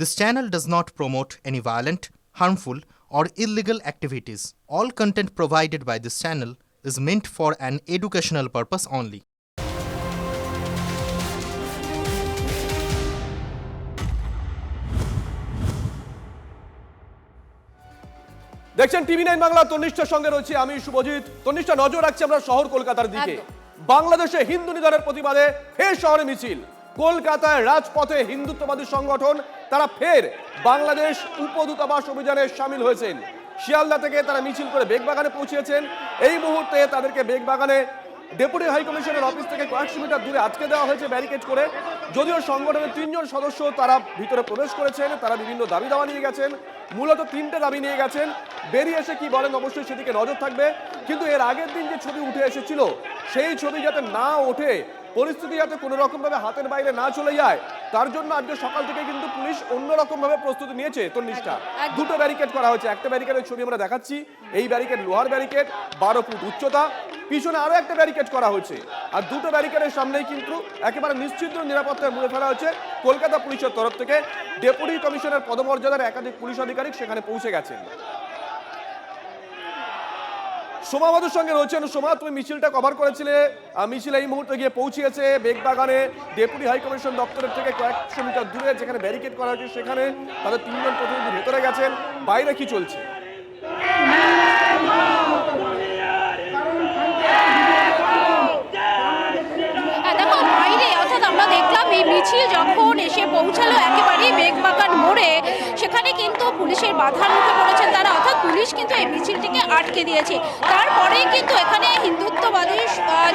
This channel does not promote any violent, harmful, or illegal activities. All content provided by this channel is meant for an educational purpose only. দেখছেন টিভি9 বাংলা। তনিষ্ঠার সঙ্গে রয়েছে আমি শুভজিৎ। তনিষ্ঠা, নজর রাখছি আমরা শহর কলকাতার দিকে। বাংলাদেশে হিন্দু নিধনের প্রতিবাদে ফের শহরে মিছিল। কলকাতায় রাজপথে হিন্দুত্ববাদী সংগঠন তারা ফের বাংলাদেশ উপদূতাবাস অভিযানে সামিল হয়েছেন। শিয়ালদা থেকে তারা মিছিল করে বেগবাগানে পৌঁছেছেন। এই মুহূর্তে তাদেরকে বেগবাগানে ডেপুটি হাই কমিশনের অফিস থেকে কয়েকশো মিটার দূরে আটকে দেওয়া হয়েছে ব্যারিকেড করে। যদিও সংগঠনের 3 জন সদস্য তারা ভিতরে প্রবেশ করেছেন, তারা বিভিন্ন দাবি দাওয়া নিয়ে গেছেন, মূলত 3টে দাবি নিয়ে গেছেন। বেরিয়ে এসে কি বলেন অবশ্যই সেদিকে নজর থাকবে। কিন্তু এর আগের দিন যে ছবি উঠে এসেছিল সেই ছবি যাতে না ওঠে, পরিস্থিতি যাতে কোনো রকম ভাবে হাতের বাইরে না চলে যায়, তার জন্য আজকে সকাল থেকে কিন্তু পুলিশ অন্যরকম ভাবে প্রস্তুতি নিয়েছে। তন্নিষ্ঠা, 2টো ব্যারিকেড করা হয়েছে। একটা ব্যারিকেডের ছবি আমরা দেখাচ্ছি, এই ব্যারিকেড লোহার ব্যারিকেড, 12 ফুট উচ্চতা। পিছনে আরো একটা ব্যারিকেড করা হয়েছে। আর 2টো ব্যারিকেডের সামনেই কিন্তু একেবারে নিশ্চিত নিরাপত্তায় মুড়ে ফেলা হয়েছে কলকাতা পুলিশের তরফ থেকে। ডেপুটি কমিশনার পদমর্যাদার একাধিক পুলিশ আধিকারিক সেখানে পৌঁছে গেছেন। সোমা আমাদের সঙ্গে রয়েছেন। সোমা, তুমি মিছিলটা কভার করেছিলে। মিছিল এই মুহূর্তে গিয়ে পৌঁছিয়েছে বেগবাগানে ডেপুটি হাই কমিশন দপ্তরের থেকে কয়েকশো মিটার দূরে, যেখানে ব্যারিকেড করা হয়েছে সেখানে তাদের 3 জন প্রতিনিধি ভেতরে গেছেন। বাইরে কি চলছে? দেখো, বাইরে অর্থাৎ আমরা দেখলাম এই মিছিল যখন এসে পৌঁছালো একেবারেই বেগবাগান মোড়ে, সেখানে কিন্তু পুলিশের বাধার মুখে পড়েছেন তারা। অর্থাৎ পুলিশ কিন্তু এই মিছিলটিকে আটকে দিয়েছে। তারপরেই কিন্তু এখানে হিন্দুত্ববাদী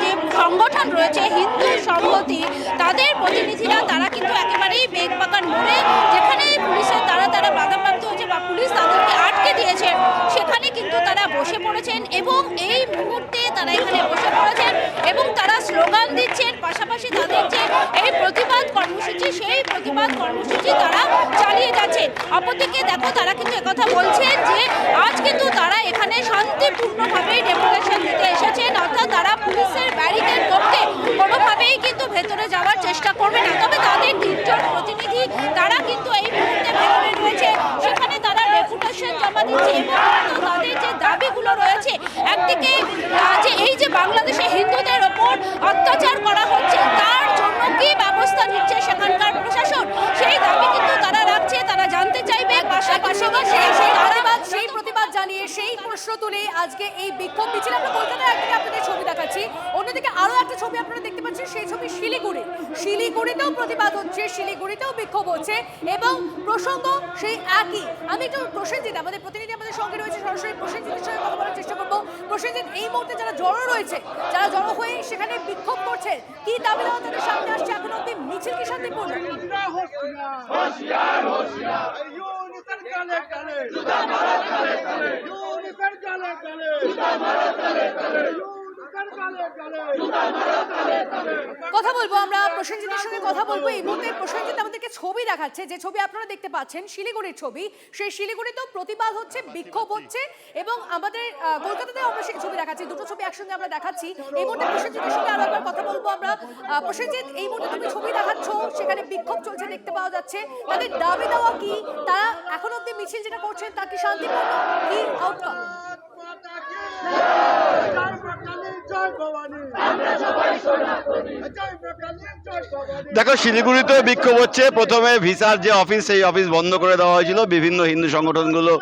যে সংগঠন রয়েছে হিন্দু সংহতি, তাদের প্রতিনিধিরা তারা কিন্তু একেবারেই বেগবাগান মোড়ে, যেখানে পুলিশের তারা বাধাপ্রাপ্ত হয়েছে বা পুলিশ তাদেরকে আটকে দিয়েছে, সেখানে কিন্তু তারা বসে পড়েছেন। এবং এই মুহূর্তে তারা এখানে বসে পড়েছেন এবং তারা স্লোগান দিচ্ছেন। পাশাপাশি তাদের যে এই প্রতিবাদ কর্মসূচি, সেই প্রতিবাদ কর্মসূচি তারা চালিয়ে যাচ্ছেন। অপরদিকে দেখো, তারা কিন্তু একথা বলছেন যে আজ কিন্তু তারা এখানে শান্তিপূর্ণভাবেই ডেপুটেশন দিতে এসেছেন। অর্থাৎ তারা পুলিশের ব্যারিকেড করতে কোনোভাবেই কিন্তু ভেতরে যাওয়ার চেষ্টা করবে না। তবে তাদের 3 জন প্রতিনিধি তারা কিন্তু এই মুহূর্তে ভেতরে রয়েছে, সেখানে তারা ডেপুটেশন জমা দিচ্ছে এবং তাদের যে দাবিগুলো রয়েছে, একদিকে যে এই যে বাংলাদেশে হিন্দুদের ওপর অত্যাচার করা হচ্ছে তার জন্য কি ব্যবস্থা নিচ্ছে সেখানকার প্রশাসন, সেই দাবি কিন্তু তারা রাখছে। তারা জানতে চাইবে পাশাপাশি সেই প্রতিবাদ জানিয়ে সেই প্রশ্ন তুলে আজকে এই বিক্ষোভ মিছিল। আমরা কলকাতায় একদিকে আপনাদের ছবি দেখাচ্ছি, অন্যদিকে আরো একটা ছবি আপনারা দেখতে পাচ্ছেন, সেই ছবি শিলিগুড়িতেও প্রতিবাদ হচ্ছে, শিলিগুড়িতেও বিক্ষোভ হচ্ছে এবং প্রসঙ্গ সেই একই। আমি একটু প্রসেনজিৎ, আমাদের প্রতিনিধি আমাদের সঙ্গে রয়েছে, সরাসরি প্রসেনজিতের সঙ্গে কথা বলার চেষ্টা করবো। প্রসেনজিৎ, এই মুহূর্তে যারা জড়ো রয়েছে, যারা জড়ো হয়ে সেখানে বিক্ষোভ করছেন, কি দাবি দেওয়া তাদের সামনে আসছে? এখন অব্দি মিছিল কি শান্তিপূর্ণ? কথা বলবো, আমরা প্রসেনজিতের সঙ্গে কথা বলবো। এই মুহূর্তে প্রসেনজিৎ আমাদেরকে ছবি দেখাচ্ছে, যে ছবি আপনারা দেখতে পাচ্ছেন শিলিগুড়ির ছবি। সেই শিলিগুড়িতেও প্রতিবাদ হচ্ছে, বিক্ষোভ হচ্ছে এবং আমাদের কলকাতাতে আমরা সেই ছবি দেখাচ্ছি। 2টো ছবি একসঙ্গে আমরা দেখাচ্ছি। এই মুহূর্তে প্রসেনজিতের সঙ্গে আরো একবার কথা বলবো আমরা। প্রসেনজিৎ, এই মুহূর্তে তুমি ছবি দেখাচ্ছ, সেখানে বিক্ষোভ চলছে দেখতে পাওয়া যাচ্ছে। তাদের দাবি দেওয়া কি? তারা এখন অব্দি মিছিল যেটা করছেন তা কি শান্তিপূর্ণ? কি আউটকাম? দেখো, শিলিগুড়িতে বিক্ষোভ হচ্ছে। প্রথমে ভিসার যে অফিস, সেই অফিস বন্ধ করে দেওয়া হয়েছিল। বিভিন্ন হিন্দু সংগঠনগুলো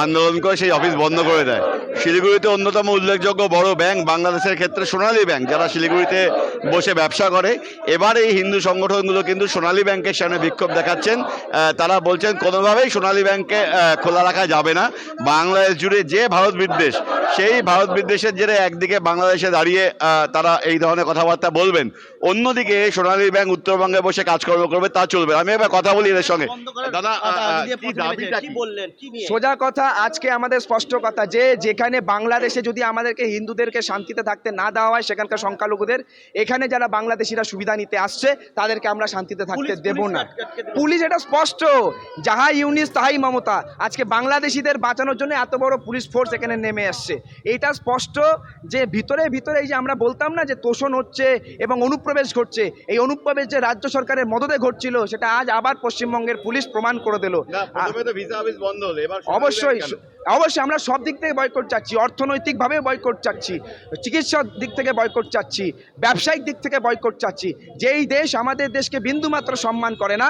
আন্দোলন করে সেই অফিস বন্ধ করে দেয়। শিলিগুড়িতে অন্যতম উল্লেখযোগ্য বড় ব্যাংক, বাংলাদেশের ক্ষেত্রে সোনালী ব্যাংক, যারা শিলিগুড়িতে বসে ব্যবসা করে, এবার এই হিন্দু সংগঠনগুলো কিন্তু সোনালী ব্যাংকের সামনে বিক্ষোভ দেখাচ্ছেন। তারা বলছেন কোনোভাবেই সোনালী ব্যাংকে খোলা রাখা যাবে না। বাংলাদেশ জুড়ে যে ভারত বিদ্বেষ, সেই ভারত বিদ্বেষের জেরে একদিকে বাংলাদেশে দাঁড়িয়ে তারা এই ধরনের কথাবার্তা বলবেন, অন্যদিকে সোনালী ব্যাংক উত্তরবঙ্গে বসে কাজকর্ম করবে, তা চলবে। আমি এবার কথা বলি এদের সঙ্গে। দাদা, সোজা কথা, আজকে আমাদের স্পষ্ট কথা যে যেখানে বাংলাদেশে যদি আমাদেরকে হিন্দুদেরকে শান্তিতে থাকতে না দেওয়া হয়, সেখানকার সংখ্যালঘুদের, এখানে যারা বাংলাদেশিরা সুবিধা নিতে আসছে তাদেরকে আমরা শান্তিতে থাকতে দেব না। পুলিশ এটা স্পষ্ট, যাহা ইউনিস তাহাই মমতা। আজকে বাংলাদেশিদের বাঁচানোর জন্য এত বড় পুলিশ ফোর্স এখানে নেমে আসছে। এটা স্পষ্ট যে ভিতরে ভিতরে এই যে আমরা বলতাম না যে তোষণ হচ্ছে এবং অনুপ্রবেশ ঘটছে, এই অনুপ্রবেশ যে রাজ্য সরকারের মদদে ঘটছিল সেটা আজ আবার পশ্চিমবঙ্গের পুলিশ প্রমাণ করে দিল। প্রথমে তো ভিসা অফিস বন্ধ হলো, এবার অবশ্যই অবশ্যই আমরা সব দিক থেকে বয়কট চাচ্ছি, অর্থনৈতিকভাবে বয়কট চাচ্ছি, চিকিৎসার দিক থেকে বয়কট চাচ্ছি, ব্যবসায়িক দিক থেকে বয়কট চাচ্ছি। যেই দেশ আমাদের দেশকে বিন্দুমাত্র সম্মান করে না,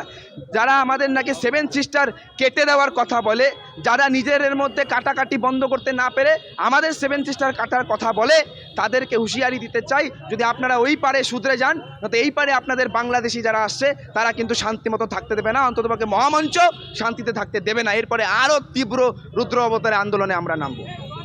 যারা আমাদের নাকি 7 সিস্টার কেটে দেওয়ার কথা বলে, যারা নিজেদের মধ্যে কাটাকাটি বন্ধ করতে না পেরে আমাদের 7 সিস্টার কাটার কথা বলে, তাদেরকে হুঁশিয়ারি দিতে চাই, যদি আপনারা ওই পারে শুধরে যান, নয়তো এই পারে আপনাদের বাংলাদেশি যারা আসছে তারা কিন্তু শান্তিমতো থাকতে দেবে না, অন্ততপক্ষে মহামঞ্চ শান্তিতে থাকতে দেবে না। এরপরে আরও তীব্র রুদ্র অবতারে আন্দোলনে আমরা নামবো।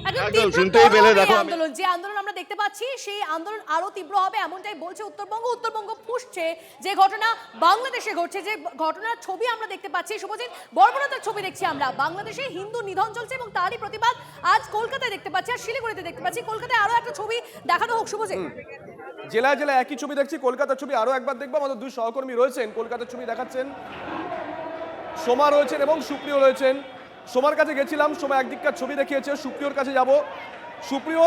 একদম একদম তীব্র শুনতেই পেলে তরল এই দেখো আন্দোলন, যে আন্দোলন আমরা দেখতে পাচ্ছি সেই আন্দোলন আরো তীব্র হবে এমনটাই বলছে উত্তরবঙ্গ ফুঁসছে। যে ঘটনা বাংলাদেশে ঘটছে, যে ঘটনার ছবি আমরা দেখতে পাচ্ছি, শুভজিৎ বর্বরতার ছবি দেখছি আমরা, বাংলাদেশে হিন্দু নিধন চলছে এবং তারই প্রতিবাদ আজ কলকাতায় দেখতে পাচ্ছি আর শিলিগুড়িতে দেখতে পাচ্ছি। কলকাতায় আরো একটা ছবি দেখানো হোক শুভজিৎ। জেলায় জেলায় একই ছবি দেখছি, কলকাতার ছবি আরো একবার দেখবো। আমাদের দুই সহকর্মী রয়েছেন, কলকাতার ছবি দেখাচ্ছেন, সোমা রয়েছেন এবং সুপ্রিয় রয়েছেন। সোমার কাছে গেছিলাম, সোমা একদিককার ছবি দেখিয়েছে, সুপ্রিয়র কাছে যাব। সুপ্রিয়,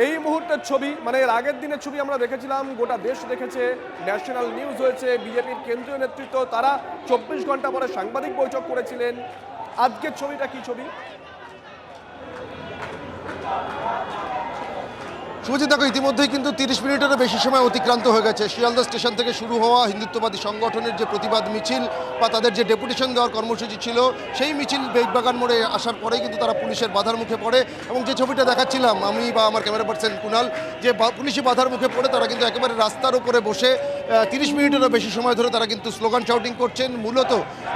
এই মুহূর্তের ছবি, মানে এর আগের দিনের ছবি আমরা দেখেছিলাম, গোটা দেশ দেখেছে, ন্যাশনাল নিউজ হয়েছে, বিজেপির কেন্দ্রীয় নেতৃত্ব তারা 24 ঘন্টা পরে সাংবাদিক বৈঠক করেছিলেন। আজকের ছবিটা কি ছবি? শুভজিৎ, দেখো ইতিমধ্যেই কিন্তু 30 মিনিটেরও বেশি সময় অতিক্রান্ত হয়ে গেছে। শিয়ালদা স্টেশন থেকে শুরু হওয়া হিন্দুত্ববাদী সংগঠনের যে প্রতিবাদ মিছিল বা তাদের যে ডেপুটেশন দেওয়ার কর্মসূচি ছিল, সেই মিছিল বেগবাগান মোড়ে আসার পরেই কিন্তু তারা পুলিশের বাধার মুখে পড়ে। এবং যে ছবিটা দেখাচ্ছিলাম আমি বা আমার ক্যামেরা পার্সন কুণাল, যে পুলিশি বাধার মুখে পড়ে তারা কিন্তু একেবারে রাস্তার উপরে বসে 30 মিনিটেরও বেশি সময় ধরে তারা কিন্তু স্লোগান শাউটিং করছেন। মূলত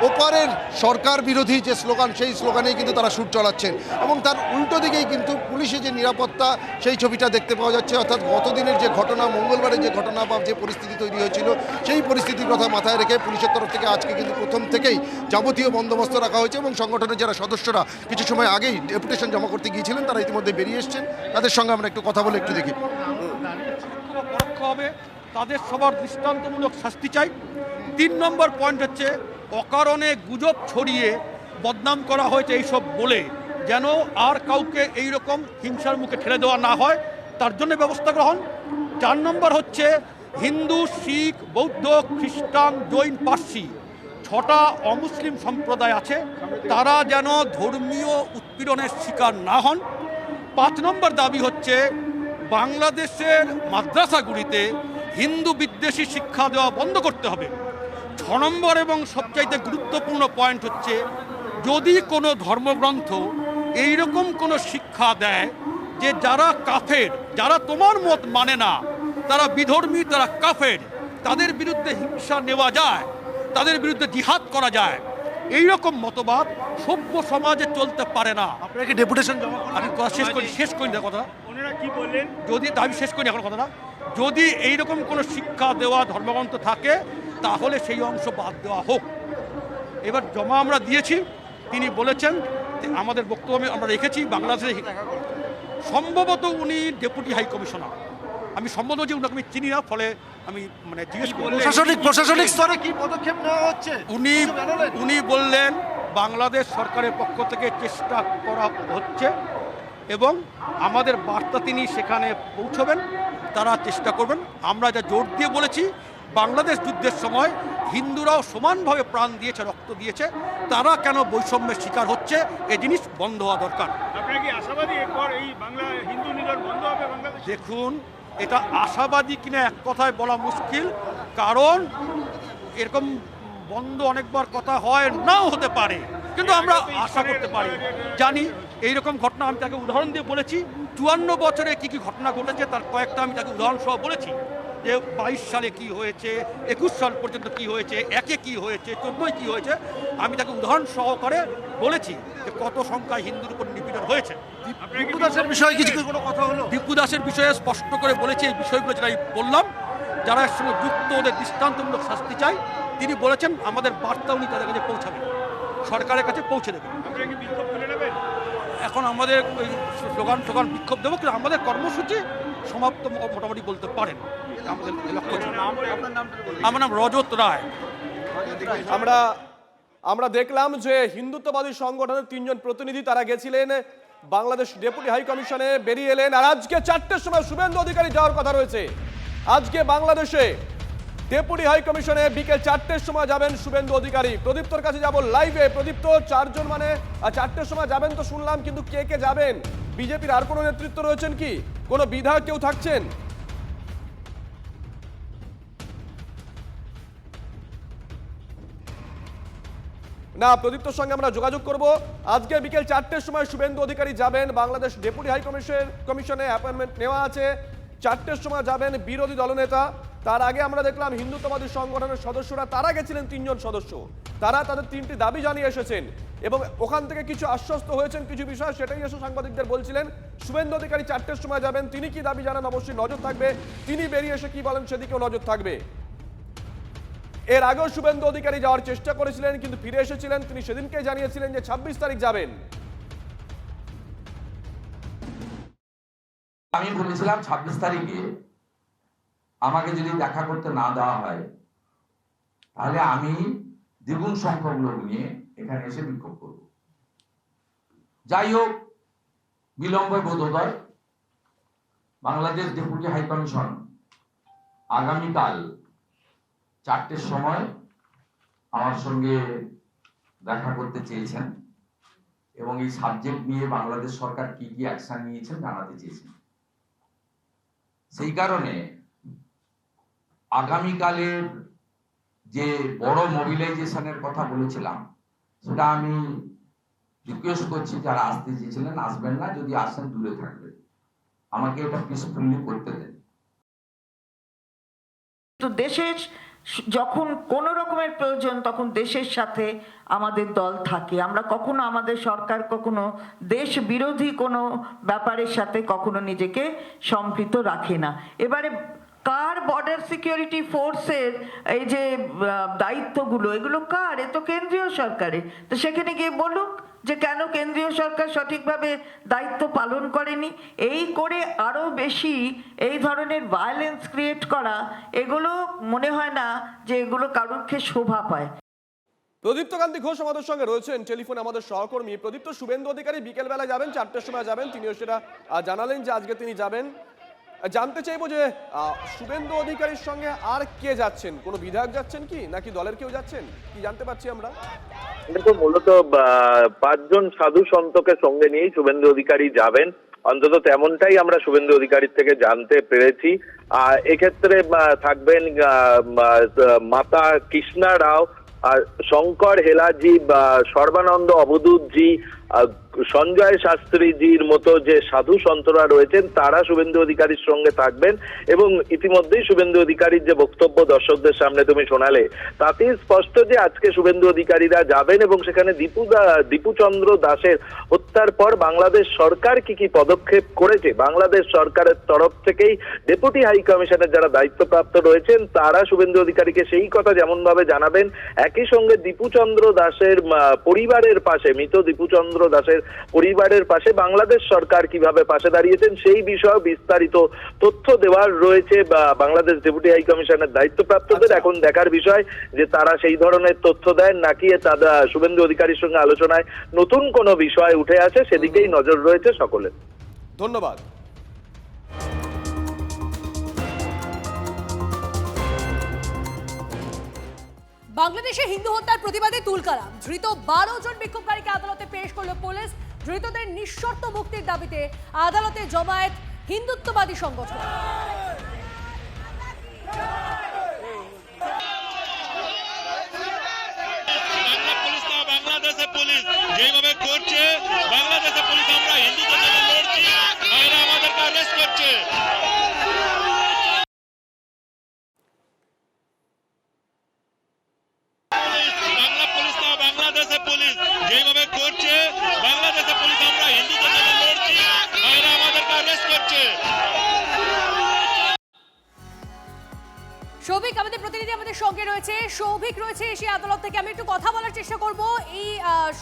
ওপারের সরকার বিরোধী যে স্লোগান, সেই স্লোগানেই কিন্তু তারা সুর চলাচ্ছেন। এবং তার উল্টো দিকেই কিন্তু পুলিশের যে নিরাপত্তা, সেই ছবিটা দেখতে পাওয়া যাচ্ছে। অর্থাৎ গতদিনের যে ঘটনা, মঙ্গলবারের যে ঘটনা বা যে পরিস্থিতি তৈরি হয়েছিল, সেই পরিস্থিতির কথা মাথায় রেখে পুলিশের তরফ থেকে আজকে কিন্তু প্রথম থেকেই যাবতীয় বন্দোবস্ত রাখা হয়েছে। এবং সংগঠনের যারা সদস্যরা কিছু সময় আগেই ডেপুটেশন জমা করতে গিয়েছিলেন, তারা ইতিমধ্যে বেরিয়ে এসছেন। তাদের সঙ্গে আমরা একটু কথা বলে একটু দেখি। পরোক্ষ হবে, তাদের সবার দৃষ্টান্তমূলক শাস্তি চাই। 3 নম্বর পয়েন্ট হচ্ছে, অকারণে গুজব ছড়িয়ে বদনাম করা হয়েছে এইসব বলে যেন আর কাউকে এইরকম হিংসার মুখে ঠেলে দেওয়া না হয়, তার জন্য ব্যবস্থা গ্রহণ। 4 নম্বর হচ্ছে, হিন্দু, শিখ, বৌদ্ধ, খ্রিস্টান, জৈন, পার্সি 6টা অমুসলিম সম্প্রদায় আছে, তারা যেন ধর্মীয় উৎপীড়নের শিকার না হন। 5 নম্বর দাবি হচ্ছে, বাংলাদেশের মাদ্রাসাগুলিতে হিন্দু বিদ্বেষী শিক্ষা দেওয়া বন্ধ করতে হবে। 6 নম্বর এবং সবচাইতে গুরুত্বপূর্ণ পয়েন্ট হচ্ছে, যদি কোনো ধর্মগ্রন্থ এইরকম কোনো শিক্ষা দেয় যে যারা কাফের, যারা তোমার মত মানে না, তারা বিধর্মী, তারা কাফের, তাদের বিরুদ্ধে হিংসা নেওয়া যায়, তাদের বিরুদ্ধে জিহাদ করা যায়, এই রকম মতবাদ সভ্য সমাজে চলতে পারে না। আপনারা কি ডেপুটেশন জমা? আমি কথা শেষ করি না কথা, ওনারা কি বললেন, যদি আমি শেষ করি এখন কথাটা, যদি এইরকম কোনো শিক্ষা দেওয়া ধর্মগ্রন্থ থাকে তাহলে সেই অংশ বাদ দেওয়া হোক। এবার জমা আমরা দিয়েছি, তিনি বলেছেন, আমাদের বক্তব্য আমরা রেখেছি, বাংলাদেশে সম্ভবত উনি ডেপুটি হাই কমিশনার, আমি সম্ভবত যে উনাকে আমি চিনি না, ফলে আমি মানে জিজ্ঞেস করি প্রশাসনিক স্তরে কি পদক্ষেপ নেওয়া হচ্ছে। উনি বললেন বাংলাদেশ সরকারের পক্ষ থেকে চেষ্টা করা হচ্ছে এবং আমাদের বার্তা তিনি সেখানে পৌঁছবেন, তারা চেষ্টা করবেন। আমরা যা জোর দিয়ে বলেছি, বাংলাদেশ যুদ্ধের সময় হিন্দুরাও সমানভাবে প্রাণ দিয়েছে, রক্ত দিয়েছে, তারা কেন বৈষম্যের শিকার হচ্ছে, এ জিনিস বন্ধ হওয়া দরকার। আপনারা কি আশাবাদী এরপর এই বাংলা হিন্দু নিধন বন্ধ হবে বাংলাদেশে? দেখুন, এটা আশাবাদী কিনা এক কথায় বলা মুশকিল, কারণ এরকম বন্ধ অনেকবার কথা হয়, নাও হতে পারে, কিন্তু আমরা আশা করতে পারি। জানি এইরকম ঘটনা, আমি তাকে উদাহরণ দিয়ে বলেছি, 54 বছরে কি কি ঘটনা ঘটেছে তার কয়েকটা আমি তাকে উদাহরণ সহ বলেছি, যে 22 সালে কি হয়েছে, 21 সাল পর্যন্ত কি হয়েছে, 1-এ কি হয়েছে, 14-য় কি হয়েছে, আমি তাকে উদাহরণ সহকারে বলেছি যে কত সংখ্যায় হিন্দুর উপর নিপীড়ন হয়েছে। দীপু দাসের বিষয়ে কিছু কোনো কথা হলো? দীপু দাসের বিষয়ে স্পষ্ট করে বলেছি, এই বিষয়গুলো যেটা বললাম, যারা এর সঙ্গে যুক্ত ওদের দৃষ্টান্তমূলক শাস্তি চাই। তিনি বলেছেন আমাদের বার্তা উনি তাদের কাছে পৌঁছাবেন, সরকারের কাছে পৌঁছে দেবেন। আপনারা কি বিক্ষোভ তুলে নেবেন? এখন আমাদের ওই স্লোগান বিক্ষোভ দেবো, কিন্তু আমাদের কর্মসূচি সমাপ্ত মোটামুটি বলতে পারেন। আমাদের লক্ষ্য ছিল। আমার নাম রজত রায়। আমরা দেখলাম যে হিন্দুত্ববাদী সংগঠনের 3 জন প্রতিনিধি তারা গেছিলেন বাংলাদেশ ডেপুটি হাই কমিশনে বেরিয়ে এলেন, আর আজকে 4টের সময় শুভেন্দু অধিকারী যাওয়ার কথা রয়েছে। আজকে বাংলাদেশে ডেপুটি হাই কমিশনে বিকেল 4টের সময় যাবেন শুভেন্দু অধিকারী। প্রদীপ্তর কাছে যাব লাইভে। প্রদীপ্ত, 4 জন মানে 4টের সময় যাবেন তো শুনলাম, কিন্তু কে কে যাবেন? বিজেপির আর কোনো নেতৃত্ব রয়েছেন কি? কোনো বিধায়ক কেউ থাকছেন? না, প্রদীপ্তর সঙ্গে আমরা যোগাযোগ করব। আজকে বিকেল 4টের সময় শুভেন্দু অধিকারী যাবেন বাংলাদেশ ডেপুটি হাই কমিশনে অ্যাপয়েন্টমেন্ট নেওয়া আছে। 4টের সময় যাবেন বিরোধী দলনেতা। তার আগে আমরা দেখলাম হিন্দুত্ববাদী সংগঠনের সদস্যরা, তারা গেছিলেন 3 জন সদস্য, তারা তাদের 3টি দাবি জানিয়ে এসেছেন এবং ওখান থেকে কিছু আশ্বস্ত হয়েছেন কিছু বিষয়, সেটাই এসে সাংবাদিকদের বলছিলেন। শুভেন্দু অধিকারী 4টের সময় যাবেন, তিনি কি দাবি জানান অবশ্যই নজর থাকবে, তিনি বেরিয়ে এসে কি বলেন সেদিকেও নজর থাকবে। এর আগেও শুভেন্দু অধিকারী যাওয়ার চেষ্টা করেছিলেন কিন্তু ফিরে এসেছিলেন। তিনি সেদিনকে জানিয়েছিলেন যে 26 তারিখ যাবেন। আমি বলেছিলাম 26 তারিখে আমাকে যদি দেখা করতে না দেওয়া হয় তাহলে আমি দ্বিগুণ সংখ্যক লোক নিয়ে এখানে এসে বিক্ষোভ করব। যাই হোক, বিলম্বে বোধোদয় বাংলাদেশ ডেপুটি হাই কমিশন আগামীকাল 4টের সময় আমার সঙ্গে দেখা করতে চেয়েছেন এবং এই সাবজেক্ট নিয়ে বাংলাদেশ সরকার কি কি অ্যাকশন নিয়েছেন জানাতে চেয়েছেন। সেই কারণে আগামীকালের যে বড় মোবিলাইজেশনের কথা বলেছিলাম সেটা আমি রিকোয়েস্ট করছি, যারা আসতে চেয়েছিলেন আসবেন না, যদি আসেন দূরে থাকবেন, আমাকে এটা পিসফুলি করতে দেন। তো দেশের যখন কোনো রকমের প্রয়োজন তখন দেশের সাথে আমাদের দল থাকে। আমরা কখনো আমাদের সরকার কখনো দেশ বিরোধী কোনো ব্যাপারের সাথে কখনো নিজেকে সম্পৃক্ত রাখে না। এবারে কার বর্ডার সিকিউরিটি ফোর্সের এই যে দায়িত্বগুলো, এগুলো কার? এ তো কেন্দ্রীয় সরকারের। তো সেখানে গিয়ে বলুক যে কেন কেন্দ্রীয় সরকার সঠিকভাবে দায়িত্ব পালন করেনি। এই করে আরো বেশি এই ধরনের ভায়োলেন্স ক্রিয়েট করা, এগুলো মনে হয় না যে এগুলো কারোর ক্ষেত্রে শোভা পায়। প্রদীপ্ত কান্তি ঘোষ আমাদের সঙ্গে রয়েছেন টেলিফোনে, আমাদের সহকর্মী। প্রদীপ্ত, শুভেন্দু অধিকারী বিকেল বেলা যাবেন, 4টের সময় যাবেন, তিনিও সেটা জানালেন যে আজকে তিনি যাবেন। জানতে চাইবো যে শুভেন্দু অধিকারীর সঙ্গে আর কে যাচ্ছেন? কোনো বিধায়ক যাচ্ছেন কি, নাকি দলের কেউ যাচ্ছেন, কি জানতে পারছি আমরা? দেখো, মূলত 5 জন সাধু সন্তকে সঙ্গে নিয়েই শুভেন্দু অধিকারী যাবেন, অন্তত তেমনটাই আমরা শুভেন্দু অধিকারীর থেকে জানতে পেরেছি। এক্ষেত্রে থাকবেন মাতা কৃষ্ণা রাও, শঙ্কর হেলাজি, সর্বানন্দ অবধূতজি, সঞ্জয় শাস্ত্রীজির মতো যে সাধু সন্তরা রয়েছেন তারা শুভেন্দু অধিকারীর সঙ্গে থাকবেন। এবং ইতিমধ্যেই শুভেন্দু অধিকারীর যে বক্তব্য দর্শকদের সামনে তুমি শোনালে, তাতেই স্পষ্ট যে আজকে শুভেন্দু অধিকারীরা যাবেন এবং সেখানে দীপুচন্দ্র দাসের হত্যার পর বাংলাদেশ সরকার কি কি পদক্ষেপ করেছে, বাংলাদেশ সরকারের তরফ থেকেই ডেপুটি হাই কমিশনের যারা দায়িত্বপ্রাপ্ত রয়েছেন তারা শুভেন্দু অধিকারীকে সেই কথা যেমন ভাবে জানাবেন, একই সঙ্গে দীপুচন্দ্র দাসের পরিবারের পাশে, মৃত দীপুচন্দ্র দাসের পরিবারের পাশে বাংলাদেশ সরকার কিভাবে পাশে দাঁড়িয়েছেন সেই বিষয়ে বিস্তারিত তথ্য দেওয়ার রয়েছে বাংলাদেশ ডেপুটি হাই কমিশনের দায়িত্বপ্রাপ্তদের। এখন দেখার বিষয় যে তারা সেই ধরনের তথ্য দেন নাকি তারা শুভেন্দু অধিকারীর সঙ্গে আলোচনায় নতুন কোনো বিষয় উঠে আসে, সেদিকেই নজর রয়েছে সকলের। ধন্যবাদ। বাংলাদেশে হিন্দু হত্যার প্রতিবাদে তুলকালাম। ধৃত 12 জন বিক্ষোভকারীকে আদালতে পেশ করল পুলিশ। ধৃতদের নিঃশর্ত মুক্তির দাবিতে আদালতে জমায়েত হিন্দুত্ববাদী সংগঠন। বাংলাদেশের পুলিশ যেভাবে করছে, বাংলাদেশের পুলিশ আমরা হিন্দুদের জন্য লড়ছি, এরা আমাদেরকে অ্যারেস্ট করছে। বাংলাদেশের পুলিশ যেভাবে করছে, বাংলাদেশের পুলিশ আমরা হিন্দুদের জন্য লড়ছি, এরা আমাদেরকে অ্যারেস্ট করছে। সৌভিক আমাদের প্রতিনিধি আমাদের সঙ্গে রয়েছে, সৌভিক রয়েছে সেই আদালত থেকে। আমি একটু কথা বলার চেষ্টা করব। এই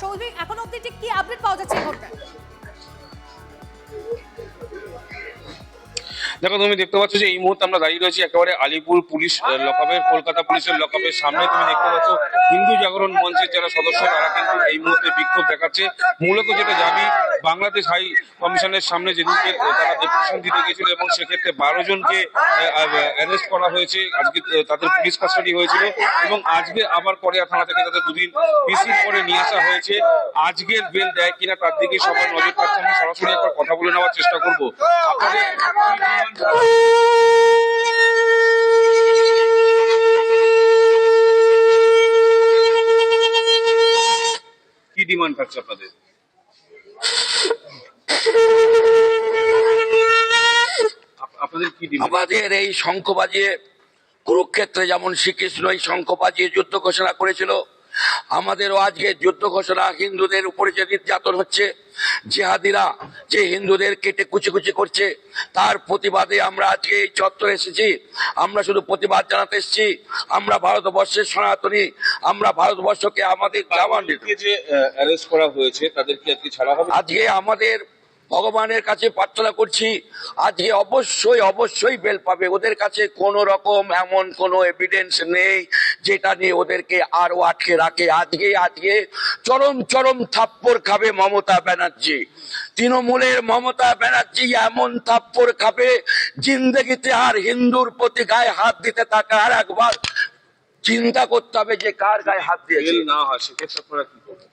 সৌভিক, এখন অবধি ঠিক কি আপডেট পাওয়া যাচ্ছে এই ঘটনায়? দেখো, তুমি দেখতে পাচ্ছ যে এই মুহূর্তে আমরা দাঁড়িয়ে রয়েছি একেবারে আলিপুর পুলিশ লকআপের, কলকাতা পুলিশের লকআপের সামনে। তুমি দেখতে পাচ্ছ হিন্দু জাগরণ মঞ্চের যারা সদস্য তারা কিন্তু এই মুহূর্তে বিক্ষোভ দেখাচ্ছে। মূলত যেটা দাবি বাংলাদেশ হাই কমিশনের সামনে যেদিনকে তারা ডেপুটেশন দিতে গিয়েছিল এবং সেক্ষেত্রে 12 জনকে অ্যারেস্ট করা হয়েছে, আজকে তাদের পুলিশ কাস্টাডি হয়েছিল এবং আজকে আবার কড়িয়া থানা থেকে তাদের দুদিন রিসিভ করে নিয়ে আসা হয়েছে। আজকের বেল দেয় কিনা তার দিকে সবাই নজর রাখছে। আমি সরাসরি একবার কথা বলে নেওয়ার চেষ্টা করবো। কি ডিমান্ড থাকছে আপনাদের? আপনাদের কি ডিমান্ড? আমাদের এই শঙ্খ বাজিয়ে কুরুক্ষেত্রে যেমন শ্রীকৃষ্ণ এই শঙ্খ বাজিয়ে যুদ্ধ ঘোষণা করেছিল, আমাদেরও আজকে যুদ্ধ ঘোষণা। হিন্দুদের উপরে যে নির্যাতন হচ্ছে, জিহাদিরা যে হিন্দুদের কেটে কুচি কুচি করছে, তার প্রতিবাদে আমরা আজকে এই চত্বরে এসেছি। আমরা শুধু প্রতিবাদ জানাতে এসেছি। আমরা ভারতবর্ষের সনাতনী, আমরা ভারতবর্ষকে আমাদের যে অ্যারেস্ট করা হয়েছে তাদেরকে আজকে ছাড়া হবে। আজকে আমাদের ভগবানের কাছে প্রার্থনা করছি, আজকে অবশ্যই অবশ্যই বেল পাবে। ওদের কাছে কোনো রকম এমন কোনো এভিডেন্স নেই যেটা নিয়ে ওদেরকে আরো আটকে রাখে। আজকে চরম চরম থাপ্পড় খাবে মমতা ব্যানার্জি। তৃণমূলের মমতা ব্যানার্জি এমন থাপ্পড় খাবে, জিন্দগিতে আর হিন্দুর প্রতি গায়ে হাত দিতে তাকে আর একবার চিন্তা করতে হবে যে কার গায়ে হাত দিয়েছে। না হয় সেক্ষেত্রে আপনারা কি করবেন?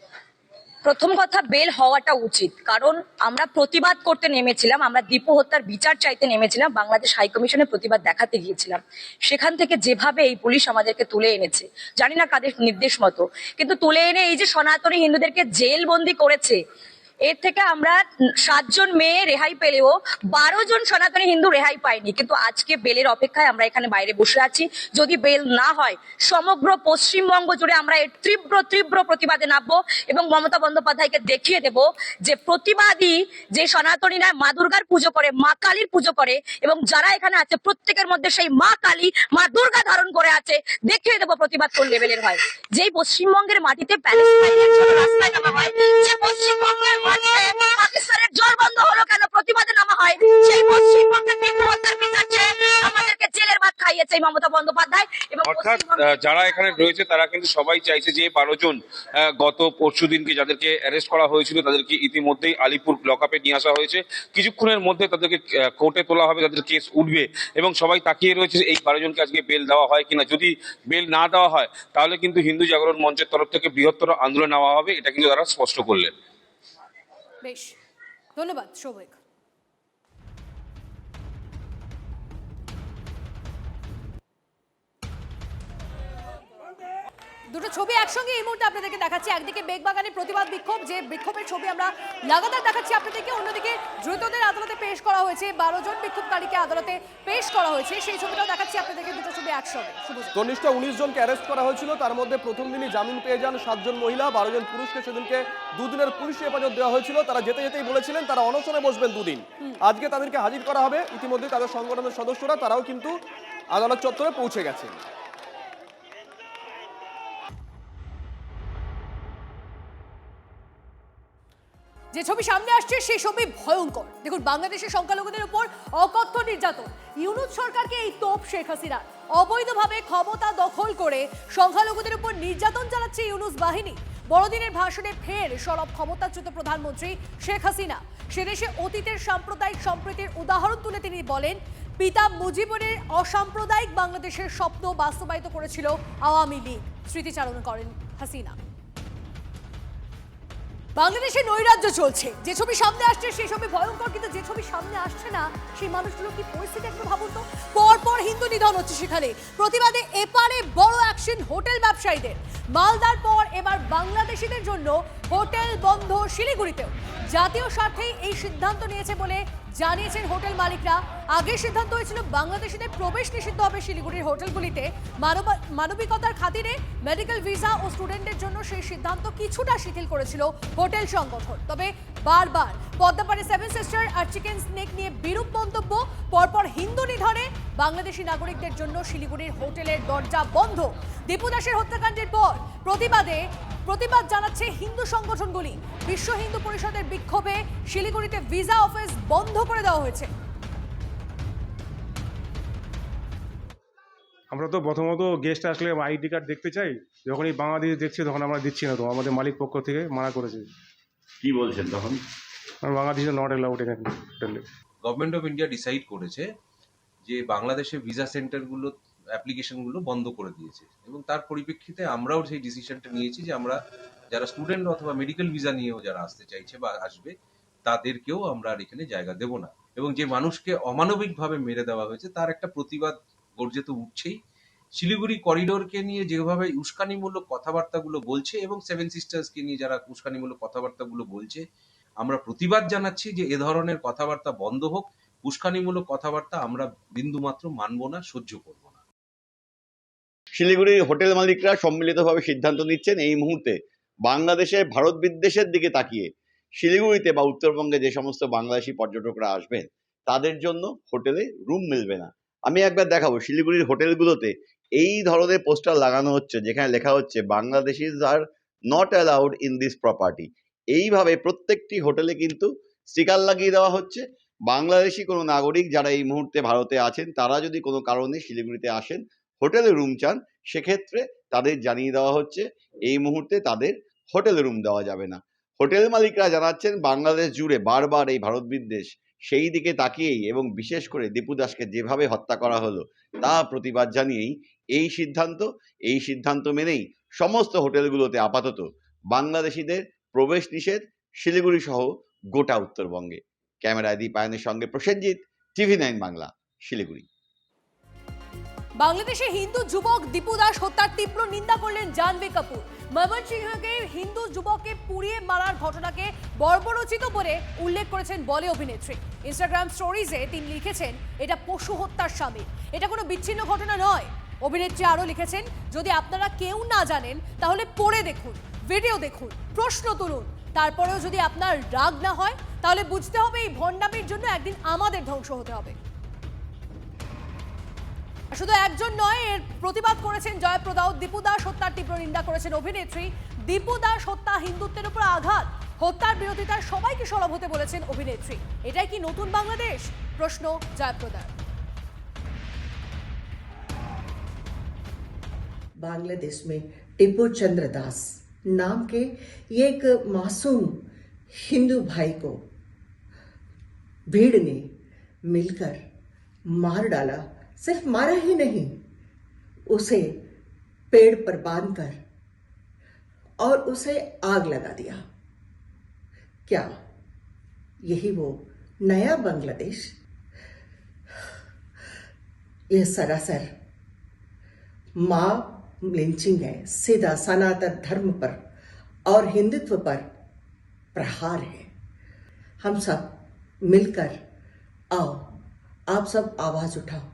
প্রথম কথা, বেল হওয়াটা উচিত, কারণ আমরা প্রতিবাদ করতে নেমেছিলাম, আমরা দীপু হত্যার বিচার চাইতে নেমেছিলাম, বাংলাদেশ হাইকমিশনের প্রতিবাদ দেখাতে গিয়েছিলাম। সেখান থেকে যেভাবে এই পুলিশ আমাদেরকে তুলে এনেছে, জানি না কাদের নির্দেশ মতো, কিন্তু তুলে এনে এই যে সনাতনী হিন্দুদেরকে জেল বন্দি করেছে, এর থেকে আমরা 7 জন মেয়ে রেহাই পেলেও 12 জন সনাতনী হিন্দু রেহাই পায়নি। কিন্তু আজকে বেলের অপেক্ষায় আমরা এখানে বাইরে বসে আছি। যদি বেল না হয়, সমগ্র পশ্চিমবঙ্গ জুড়ে আমরা এর তীব্র তীব্র প্রতিবাদে নামবো এবং মমতা বন্দ্যোপাধ্যায়কে দেখিয়ে দেব যে প্রতিবাদী যে সনাতনীরা মা দুর্গার পুজো করে, মা কালীর পুজো করে, এবং যারা এখানে আছে প্রত্যেকের মধ্যে সেই মা কালী, মা দুর্গা ধারণ করে আছে, দেখিয়ে দেব প্রতিবাদ কোন লেভেলের হয়। যেই পশ্চিমবঙ্গের মাটিতে প্যালেস্টাইনের জন্য রাস্তায় নামা হয়, যে পশ্চিমবঙ্গের পাকিস্তানের জল বন্ধ হলো কেন প্রতিবাদে নামা হয়, সেই পশ্চিমবঙ্গের আমাদেরকে জেলের ভাত খাইয়েছে মমতা বন্দ্যোপাধ্যায়। এবং অর্থাৎ যারা এখানে রয়েছে তারা কিন্তু সবাই চাইছে যে 12 জন গত পরশু দিনকে যাদেরকে অ্যারেস্ট করা হয়েছিল তাদেরকে ইতিমধ্যেই আলিপুর লকআপে নিয়ে আসা হয়েছে। কিছুক্ষণের মধ্যে তাদেরকে কোর্টে তোলা হবে, তাদের কেস উঠবে এবং সবাই তাকিয়ে রয়েছে এই 12 জনকে আজকে বেল দেওয়া হয় কিনা। যদি বেল না দেওয়া হয় তাহলে কিন্তু হিন্দু জাগরণ মঞ্চের তরফ থেকে বৃহত্তর আন্দোলন নেওয়া হবে, এটা কিন্তু তারা স্পষ্ট করলেন। বেশ, ধন্যবাদ সৌভিক। দুটো ছবি একসঙ্গে এই মুহূর্তে আপনাদেরকে দেখাচ্ছি। একদিকে বেগবাগানের প্রতিবাদ বিক্ষোভ, যে বিক্ষোভের ছবি আমরা লাগাতার দেখাচ্ছি আপনাদেরকে, অন্যদিকে ধৃতদের আদালতে পেশ করা হয়েছে, 12 জন বিক্ষোভকারীকে আদালতে পেশ করা হয়েছে, সেই ছবিটাও দেখাচ্ছি আপনাদেরকে, দুটো ছবি একসঙ্গে। তনিষ্ঠা, 19 জনকে অ্যারেস্ট করা হয়েছিল, তার মধ্যে প্রথম দিনই জামিন পেয়ে যান 7 জন মহিলা, 12 জন পুরুষকে সেদিনকে 2 দিনের পুলিশি হেফাজত দেওয়া হয়েছিল। তারা যেতে যেতেই বলেছিলেন তারা অনশনে বসবেন 2 দিন। আজকে তাদেরকে হাজির করা হবে। ইতিমধ্যে তাদের সংগঠনের সদস্যরা তারাও কিন্তু আদালত চত্বরে পৌঁছে গেছেন। যে ছবি সামনে আসছে সেই ছবি ভয়ঙ্কর। দেখুন, বাংলাদেশের সংখ্যালঘুদের উপর অকথ্য নির্যাতন। ইউনূস সরকারকে এই তোপ শেখ হাসিনা, অবৈধভাবে ক্ষমতা দখল করে সংখ্যালঘুদের উপর নির্যাতন চালাচ্ছে ইউনূস বাহিনী। বড়দিনের ভাষণে ফের সরব ক্ষমতাচ্যুত প্রধানমন্ত্রী শেখ হাসিনা। সেদেশে অতীতের সাম্প্রদায়িক সম্প্রীতির উদাহরণ তুলে তিনি বলেন, পিতা মুজিবের অসাম্প্রদায়িক বাংলাদেশের স্বপ্ন বাস্তবায়িত করেছিল আওয়ামী লীগ। স্মৃতিচারণ করেন হাসিনা। বাংলাদেশে নৈরাজ্য চলছে। যে ছবি সামনে আসছে সেই ছবি ভয়ঙ্কর, কিন্তু যে ছবি সামনে আসছে না সেই মানুষগুলো কি পরিস্থিতি একটু ভাবুন তো। পরপর হিন্দু নিধন হচ্ছে সেখানে। প্রতিবাদে এপারে বড় অ্যাকশন হোটেল ব্যবসায়ীদের। মালদার পর এবার বাংলাদেশিদের জন্য হোটেল বন্ধ শিলিগুড়িতেও। জাতীয় স্বার্থেই এই সিদ্ধান্ত নিয়েছে বলে জানিয়েছেন হোটেল মালিকরা। আগের সিদ্ধান্ত হয়েছিল বাংলাদেশিদের প্রবেশ নিষিদ্ধ হবে শিলিগুড়ির হোটেলগুলিতে। মানবিকতার খাতিরে মেডিকেল ভিসা ও স্টুডেন্টদের জন্য সেই সিদ্ধান্ত কিছুটা শিথিল করেছিল হোটেল সংগঠন। তবে বারবার পদ্মাপাড়ে 7 সিস্টার আর চিকেন স্নেক নিয়ে বিরূপ মন্তব্য। পরপর হিন্দু নিধনে বাংলাদেশি নাগরিকদের জন্য শিলিগুড়ির হোটেলের দরজা বন্ধ। দীপু দাসের হত্যাকাণ্ডের পর প্রতিবাদ জানাচ্ছে হিন্দু সংগঠনগুলি। বিশ্ব হিন্দু পরিষদের বিক্ষোভে শিলিগুড়িতে ভিসা অফিস বন্ধ করে দেওয়া হয়েছে। আমরা তো প্রথমত গেস্ট আসলে আইডি কার্ড দেখতে চাই, যখন এই বাংলাদেশ দেখছে তখন আমরা দিচ্ছি না, তো আমাদের মালিক পক্ষ থেকে মানা করেছে। কি বলছেন তখন? বাংলাদেশ নট অ্যালাউড ইন হোটেলে। গভর্নমেন্ট অফ ইন্ডিয়া ডিসাইড করেছে যে বাংলাদেশে ভিসা সেন্টারগুলো অ্যাপ্লিকেশনগুলো বন্ধ করে দিয়েছে, এবং তার পরিপ্রেক্ষিতে আমরাও সেই ডিসিশনটা নিয়েছি যে আমরা যারা স্টুডেন্ট অথবা মেডিকেল ভিসা নিয়েও যারা আসতে চাইছে বা আসবে তাদেরকেও আমরা আর এখানে জায়গা দেব না। এবং যে মানুষকে অমানবিকভাবে মেরে দেওয়া হয়েছে তার একটা প্রতিবাদ গর্জে তো উঠছেই। শিলিগুড়ি করিডোরকে নিয়ে যেভাবে উস্কানিমূলক কথাবার্তাগুলো বলছে এবং সেভেন সিস্টার্সকে নিয়ে যারা উস্কানিমূলক কথাবার্তাগুলো বলছে, আমরা প্রতিবাদ জানাচ্ছি যে এ ধরনের কথাবার্তা বন্ধ হোক। উস্কানিমূলক কথাবার্তা আমরা বিন্দুমাত্র মানব না, সহ্য করব না। শিলিগুড়ির হোটেল মালিকরা সম্মিলিতভাবে সিদ্ধান্ত নিচ্ছেন এই মুহূর্তে বাংলাদেশের ভারত বিদ্বেষের দিকে তাকিয়ে শিলিগুড়িতে বা উত্তরবঙ্গে যে সমস্ত বাংলাদেশি পর্যটকরা আসবেন তাদের জন্য হোটেলে রুম মিলবে না। আমি একবার দেখাবো, শিলিগুড়ির হোটেলগুলোতে এই ধরনের পোস্টার লাগানো হচ্ছে যেখানে লেখা হচ্ছে Bangladeshis are not allowed in this property. এইভাবে প্রত্যেকটি হোটেলে কিন্তু স্টিকার লাগিয়ে দেওয়া হচ্ছে। বাংলাদেশি কোনো নাগরিক যারা এই মুহূর্তে ভারতে আছেন তারা যদি কোনো কারণে শিলিগুড়িতে আসেন, হোটেলে রুম চান, সেক্ষেত্রে তাদের জানিয়ে দেওয়া হচ্ছে এই মুহূর্তে তাদের হোটেলে রুম দেওয়া যাবে না। হোটেল মালিকরা জানাচ্ছেন বাংলাদেশ জুড়ে বারবার এই ভারত বিদ্বেষ, সেই দিকে তাকিয়েই এবং বিশেষ করে দীপু দাসকে যেভাবে হত্যা করা হলো তা প্রতিবাদ জানিয়েই এই সিদ্ধান্ত মেনেই সমস্ত হোটেলগুলোতে আপাতত বাংলাদেশিদের প্রবেশ নিষেধ, শিলিগুড়ি সহ গোটা উত্তরবঙ্গে। ক্যামেরায় দীপায়নের সঙ্গে প্রসেনজিৎ, TV9 বাংলা, শিলিগুড়ি। বাংলাদেশে হিন্দু যুবক দীপু দাস হত্যার তীব্র নিন্দা করলেন জাহ্নবী কপুর। ময়মনসিংহকে হিন্দু যুবককে পুড়িয়ে মারার ঘটনাকে বর্বরোচিত বলে উল্লেখ করেছেন বলি অভিনেত্রী। ইনস্টাগ্রাম স্টোরিজে তিনি লিখেছেন, এটা পশু হত্যার শামিল, এটা কোনো বিচ্ছিন্ন ঘটনা নয়। অভিনেত্রী আরও লিখেছেন, যদি আপনারা কেউ না জানেন তাহলে পড়ে দেখুন, ভিডিও দেখুন, প্রশ্ন তুলুন, তারপরেও যদি আপনার রাগ না হয় তাহলে বুঝতে হবে এই ভণ্ডামির জন্য একদিন আমাদের ধ্বংস হতে হবে। শুধু একজন নয়, এর প্রতিবাদ করেছেন জয়প্রদাও। দীপু দাস হত্যার তীব্র নিন্দা করেছেন অভিনেত্রী। দীপু দাস হত্যা হিন্দুত্বের উপর আঘাত, হত্যার বিরোধিতার সবাইকে সরব হতে বলেছেন অভিনেত্রী। এটাই কি নতুন বাংলাদেশ? প্রশ্ন জয়প্রদার। बांग्लादेश में टिपू चंद्र दास नाम के एक मासूम हिंदू भाई को भीड़ ने मिलकर मार डाला। सिर्फ मारा ही नहीं, उसे पेड़ पर बांधकर और उसे आग लगा दिया। क्या यही वो नया बांग्लादेश? यह सरासर मां लिंचिंग है, सीधा सनातन धर्म पर और हिंदुत्व पर प्रहार है। हम सब मिलकर आओ, आप सब आवाज उठाओ।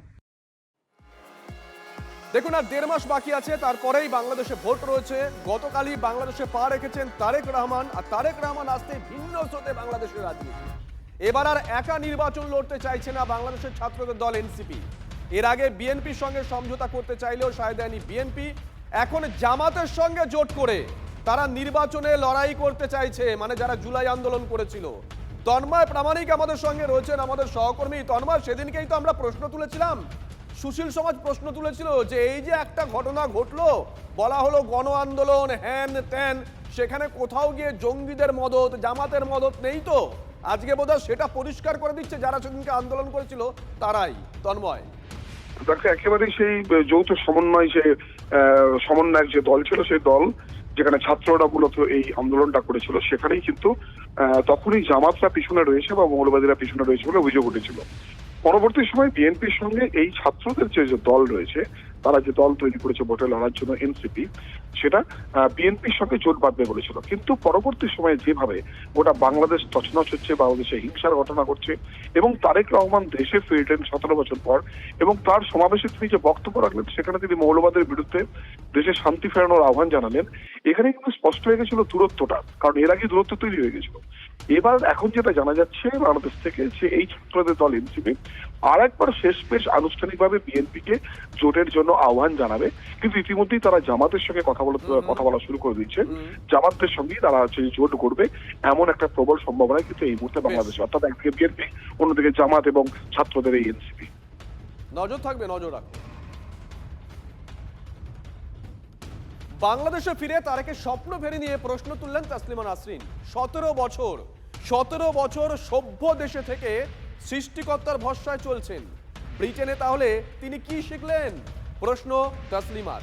দেখুন, আর 1.5 মাস বাকি আছে, তারপরেই বাংলাদেশে ভোট রয়েছে। গতকালই বাংলাদেশে পা রেখেছেন তারেক রহমান, আর তারেক রহমান আসতে ভিন্ন স্রোতে বাংলাদেশের রাজনীতি। এবার আর একা নির্বাচন লড়তে চাইছে না বাংলাদেশের ছাত্রদের দল এনসিপি। এর আগে বিএনপির সঙ্গে সমঝোতা করতে চাইলেও সায় দেয়নি বিএনপি। এখন জামাতের সঙ্গে জোট করে তারা নির্বাচনে লড়াই করতে চাইছে, মানে যারা জুলাই আন্দোলন করেছিল। তন্ময় প্রামাণিক আমাদের সঙ্গে রয়েছেন, আমাদের সহকর্মী। তন্ময়, সেদিনকেই তো আমরা প্রশ্ন তুলেছিলাম, সুশীল সমাজ প্রশ্ন তুলেছিল যে এই যে একটা ঘটনা ঘটলো, বলা হলো গণ আন্দোলন হ্যান ত্যান, সেখানে কোথাও গিয়ে জঙ্গিদের মদত, জামাতের মদত নেই তো? আজকে বোধহয় সেটা পরিষ্কার করে দিচ্ছে যারা সেদিনকে আন্দোলন করেছিল তারাই। তন্ময়, দেখো, একেবারেই সেই যৌথ সমন্বয়ক যে দল ছিল, সেই দল যেখানে ছাত্ররা মূলত এই আন্দোলনটা করেছিল, সেখানেই কিন্তু তখনই জামাতরা পিছনে রয়েছে বা মৌলবাদীরা পিছনে রয়েছে বলে অভিযোগ উঠেছিল। পরবর্তী সময় বিএনপির সঙ্গে এই ছাত্রদের যে দল রয়েছে, তারা যে দল তৈরি করেছে ভোটে লড়ার জন্য এনসিপি, সেটা বিএনপির সঙ্গে জোট বাঁধবে বলেছিল। কিন্তু পরবর্তী সময়ে যেভাবে গোটা বাংলাদেশ তছনছ হচ্ছে, বাংলাদেশে হিংসার ঘটনা ঘটছে, এবং তারেক রহমান দেশে ফিরলেন 17 বছর পর, এবং তার সমাবেশে তিনি যে বক্তব্য রাখলেন সেখানে তিনি মৌলবাদের বিরুদ্ধে দেশে শান্তি ফেরানোর আহ্বান জানালেন। এখানে কিন্তু স্পষ্ট হয়ে গেছিল দূরত্বটা, কারণ এর আগে দূরত্ব তৈরি হয়ে গেছিল। এবার এখন যেটা জানা যাচ্ছে বাংলাদেশ থেকে, যে এই ছাত্রদের দল এনসিপি আর একবার শেষমেশ আনুষ্ঠানিকভাবে বিএনপিকে জোটের জন্য আহ্বান জানাবে। কিন্তু ইতিমধ্যেই তারা জামাতের সঙ্গে কথা বলা শুরু করে দিচ্ছে। জামাতের সঙ্গেই তারা জোট করবে এমন একটা প্রবল সম্ভাবনা কিন্তু এই মুহূর্তে বাংলাদেশে, অর্থাৎ একদিকে বিএনপি, অন্যদিকে জামাত এবং ছাত্রদের এই এনসিপি। নজর থাকবে, নজর রাখবে। বাংলাদেশে ফিরে তারেকের স্বপ্ন ফেরি নিয়ে প্রশ্ন তুললেন তাসলিমা নাসরিন। 17 বছর 17 বছর সভ্য দেশে থেকে সৃষ্টিকর্তার ভরসায় চলছেন। ব্রিটেনে তাহলে তিনি কি শিখলেন? প্রশ্ন তাসলিমার।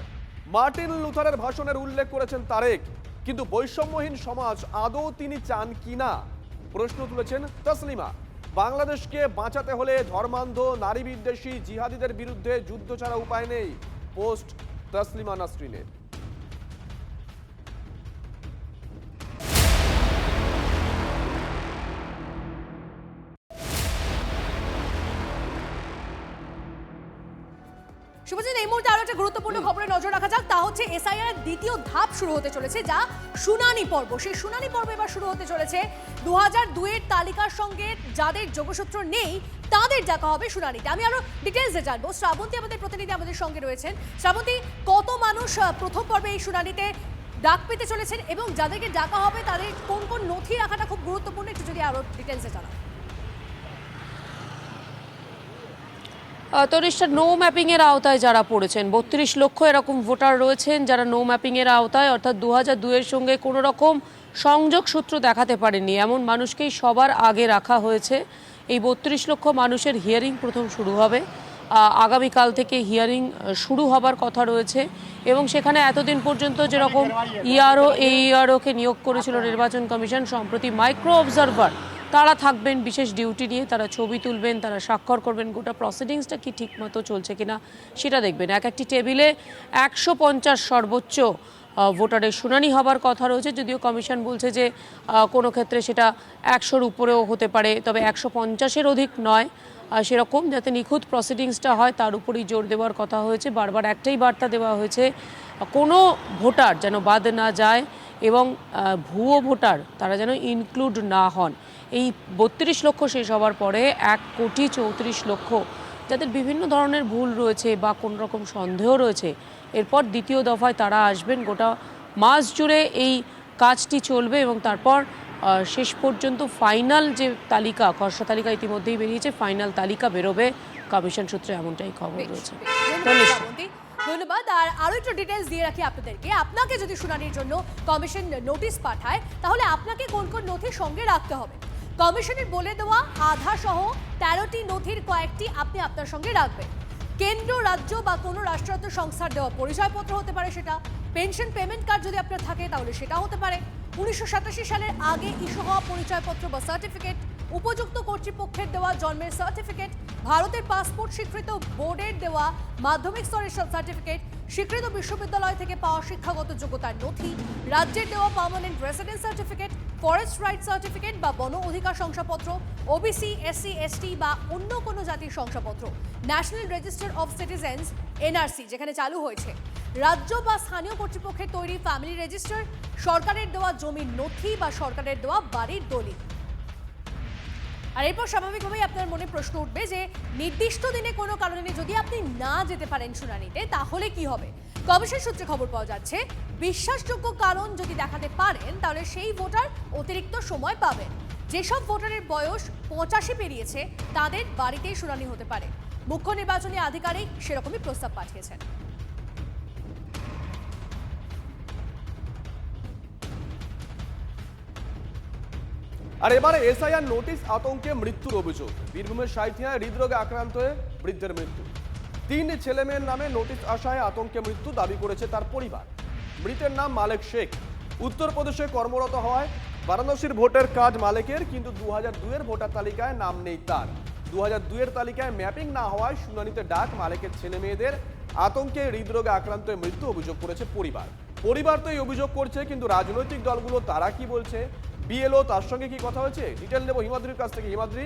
মার্টিন লুথারের ভাষণের উল্লেখ করেছেন তারেক, কিন্তু বৈষম্যহীন সমাজ আদৌ তিনি চান কিনা প্রশ্ন তুলেছেন তাসলিমা। বাংলাদেশকে বাঁচাতে হলে ধর্মান্ধ, নারী বিদ্বেষী, জিহাদিদের বিরুদ্ধে যুদ্ধ ছাড়া উপায় নেই। পোস্ট তাসলিমা নাসরিনের। শুভজিৎ, এই মুহূর্তে আরো একটা গুরুত্বপূর্ণ খবরে নজর রাখা যাক, তা হচ্ছে এসআইআর এর দ্বিতীয় ধাপ শুরু হতে চলেছে, যা শুনানি পর্ব। সেই শুনানি পর্ব এবার শুরু হতে চলেছে। 2002 এর তালিকার সঙ্গে যাদের যোগসূত্র নেই তাদের ডাকা হবে শুনানিতে। আমি আরো ডিটেইলসে জানবো। শ্রাবন্তী আমাদের প্রতিনিধি আমাদের সঙ্গে রয়েছেন। শ্রাবন্তী, কত মানুষ প্রথম পর্বে এই শুনানিতে ডাক পেতে চলেছেন এবং যাদেরকে ডাকা হবে তাদের কোন কোন নথি রাখাটা খুব গুরুত্বপূর্ণ, একটু যদি আরো ডিটেইলসে জানান। তনিষ্ঠা, নো ম্যাপিংয়ের আওতায় যারা পড়েছেন 32 লক্ষ এরকম ভোটার রয়েছেন যারা নো ম্যাপিংয়ের আওতায়, অর্থাৎ 2002 এর সঙ্গে কোনো রকম সংযোগ সূত্র দেখাতে পারেননি এমন মানুষকেই সবার আগে রাখা হয়েছে। এই 32 লক্ষ মানুষের হিয়ারিং প্রথম শুরু হবে। আগামীকাল থেকে হিয়ারিং শুরু হবার কথা রয়েছে এবং সেখানে এতদিন পর্যন্ত যেরকম ইআরওকে নিয়োগ করেছিল নির্বাচন কমিশন, সম্প্রতি মাইক্রো অবজারভার তারা থাকবেন বিশেষ ডিউটি নিয়ে। তারা ছবি তুলবেন, তারা স্বাক্ষর করবেন, গোটা প্রসিডিংসটা কি ঠিকমতো চলছে কিনা সেটা দেখবেন। একটি টেবিলে 150 সর্বোচ্চ ভোটারের শুনানি হবার কথা রয়েছে, যদিও কমিশন বলছে যে কোনো ক্ষেত্রে সেটা 100-র উপরেও হতে পারে, তবে 150-এর অধিক নয়। সেরকম যাতে নিখুঁত প্রসিডিংসটা হয় তার উপরেই জোর দেওয়ার কথা হয়েছে। বারবার একটাই বার্তা দেওয়া হয়েছে, কোনো ভোটার যেন বাদ না যায় এবং ভুয়ো ভোটার তারা যেন ইনক্লুড না হন। এই 32 লক্ষ শেষ হওয়ার পরে 1,34,00,000 যাদের বিভিন্ন ধরনের ভুল রয়েছে বা কোনো রকম সন্দেহ রয়েছে, এরপর দ্বিতীয় দফায় তারা আসবেন। গোটা মাস জুড়ে এই কাজটি চলবে এবং তারপর শেষ পর্যন্ত ফাইনাল যে তালিকা, খসড়া তালিকা ইতিমধ্যেই বেরিয়েছে, ফাইনাল তালিকা বেরোবে কমিশন সূত্রে, এমনটাই খবর রয়েছে। ধন্যবাদ। আর আরো একটু ডিটেইলস দিয়ে রাখি আপনাদেরকে। আপনাকে যদি শুনানির জন্য কমিশন নোটিশ পাঠায় তাহলে আপনাকে কোন কোন নথি সঙ্গে রাখতে হবে। কমিশনের বলে দেওয়া আধার সহ 13টি নথির কয়েকটি আপনি আপনার সঙ্গে রাখবেন। কেন্দ্র, রাজ্য বা কোনো রাষ্ট্রায়ত্ত সংস্থার দেওয়া পরিচয়পত্র হতে পারে, সেটা পেনশন পেমেন্ট কার্ড যদি আপনার থাকে তাহলে সেটা হতে পারে, 1987 সালের আগে ইস্যু হওয়া পরিচয়পত্র বা সার্টিফিকেট, উপযুক্ত কর্তৃপক্ষের দেওয়া জন্মের সার্টিফিকেট, ভারতের পাসপোর্ট স্বীকৃত বোর্ডের দেওয়া মাধ্যমিক স্তরের সার্টিফিকেট, স্বীকৃত বিশ্ববিদ্যালয় থেকে পাওয়া শিক্ষাগত যোগ্যতার নথি, রাজ্যের দেওয়া permanent residence certificate, forest right certificate বা বন অধিকার শংসাপত্র, ওবিসি, এসসি, এসটি বা অন্য কোনো জাতির শংসাপত্র, national register of citizens NRC যেখানে চালু হয়েছে, রাজ্য বা স্থানীয় কর্তৃপক্ষের তৈরি ফ্যামিলি রেজিস্টার, সরকারের দেওয়া জমির নথি বা সরকারের দেওয়া বাড়ির দলিল। আর এরপর স্বাভাবিকভাবেই আপনার মনে প্রশ্ন উঠবে যে নির্দিষ্ট দিনে কোনো কারণে যদি আপনি না যেতে পারেন শুনানিতে তাহলে কি হবে। কমিশন সূত্রে খবর পাওয়া যাচ্ছে, বিশ্বাসযোগ্য কারণ যদি দেখাতে পারেন তাহলে সেই ভোটার অতিরিক্ত সময় পাবেন। যেসব ভোটারের বয়স 85 পেরিয়েছে তাদের বাড়িতেই শুনানি হতে পারে। মুখ্য নির্বাচনী আধিকারিক সেরকমই প্রস্তাব পাঠিয়েছেন। আর এবারে এসআইআর নোটিশ আতঙ্কে মৃত্যুর অভিযোগ। বীরভূমের সাঁইথিয়ায় হৃদরোগে আক্রান্ত হয়ে বৃদ্ধের মৃত্যু। 3 ছেলেমেয়ের নামে নোটিশ আসায় আতঙ্কে মৃত্যু দাবি করেছে তার পরিবার। মৃতের নাম মালেক শেখ। উত্তরপ্রদেশে কর্মরত হওয়ায় বারাণসীর ভোটের কার্ড মালেকের, কিন্তু 2002 এর ভোটার তালিকায় নাম নেই তার। 2002 এর তালিকায় ম্যাপিং না হওয়ায় শুনানিতে ডাক মালেকের ছেলে মেয়েদের। আতঙ্কে হৃদরোগে আক্রান্ত হয়ে মৃত্যু অভিযোগ করেছে পরিবার তো এই অভিযোগ করছে, কিন্তু রাজনৈতিক দলগুলো তারা কি বলছে, বিএলও তার সঙ্গে কি কথা হয়েছে, ডিটেল নেব হিমাদ্রির কাছ থেকে। হিমাদ্রি,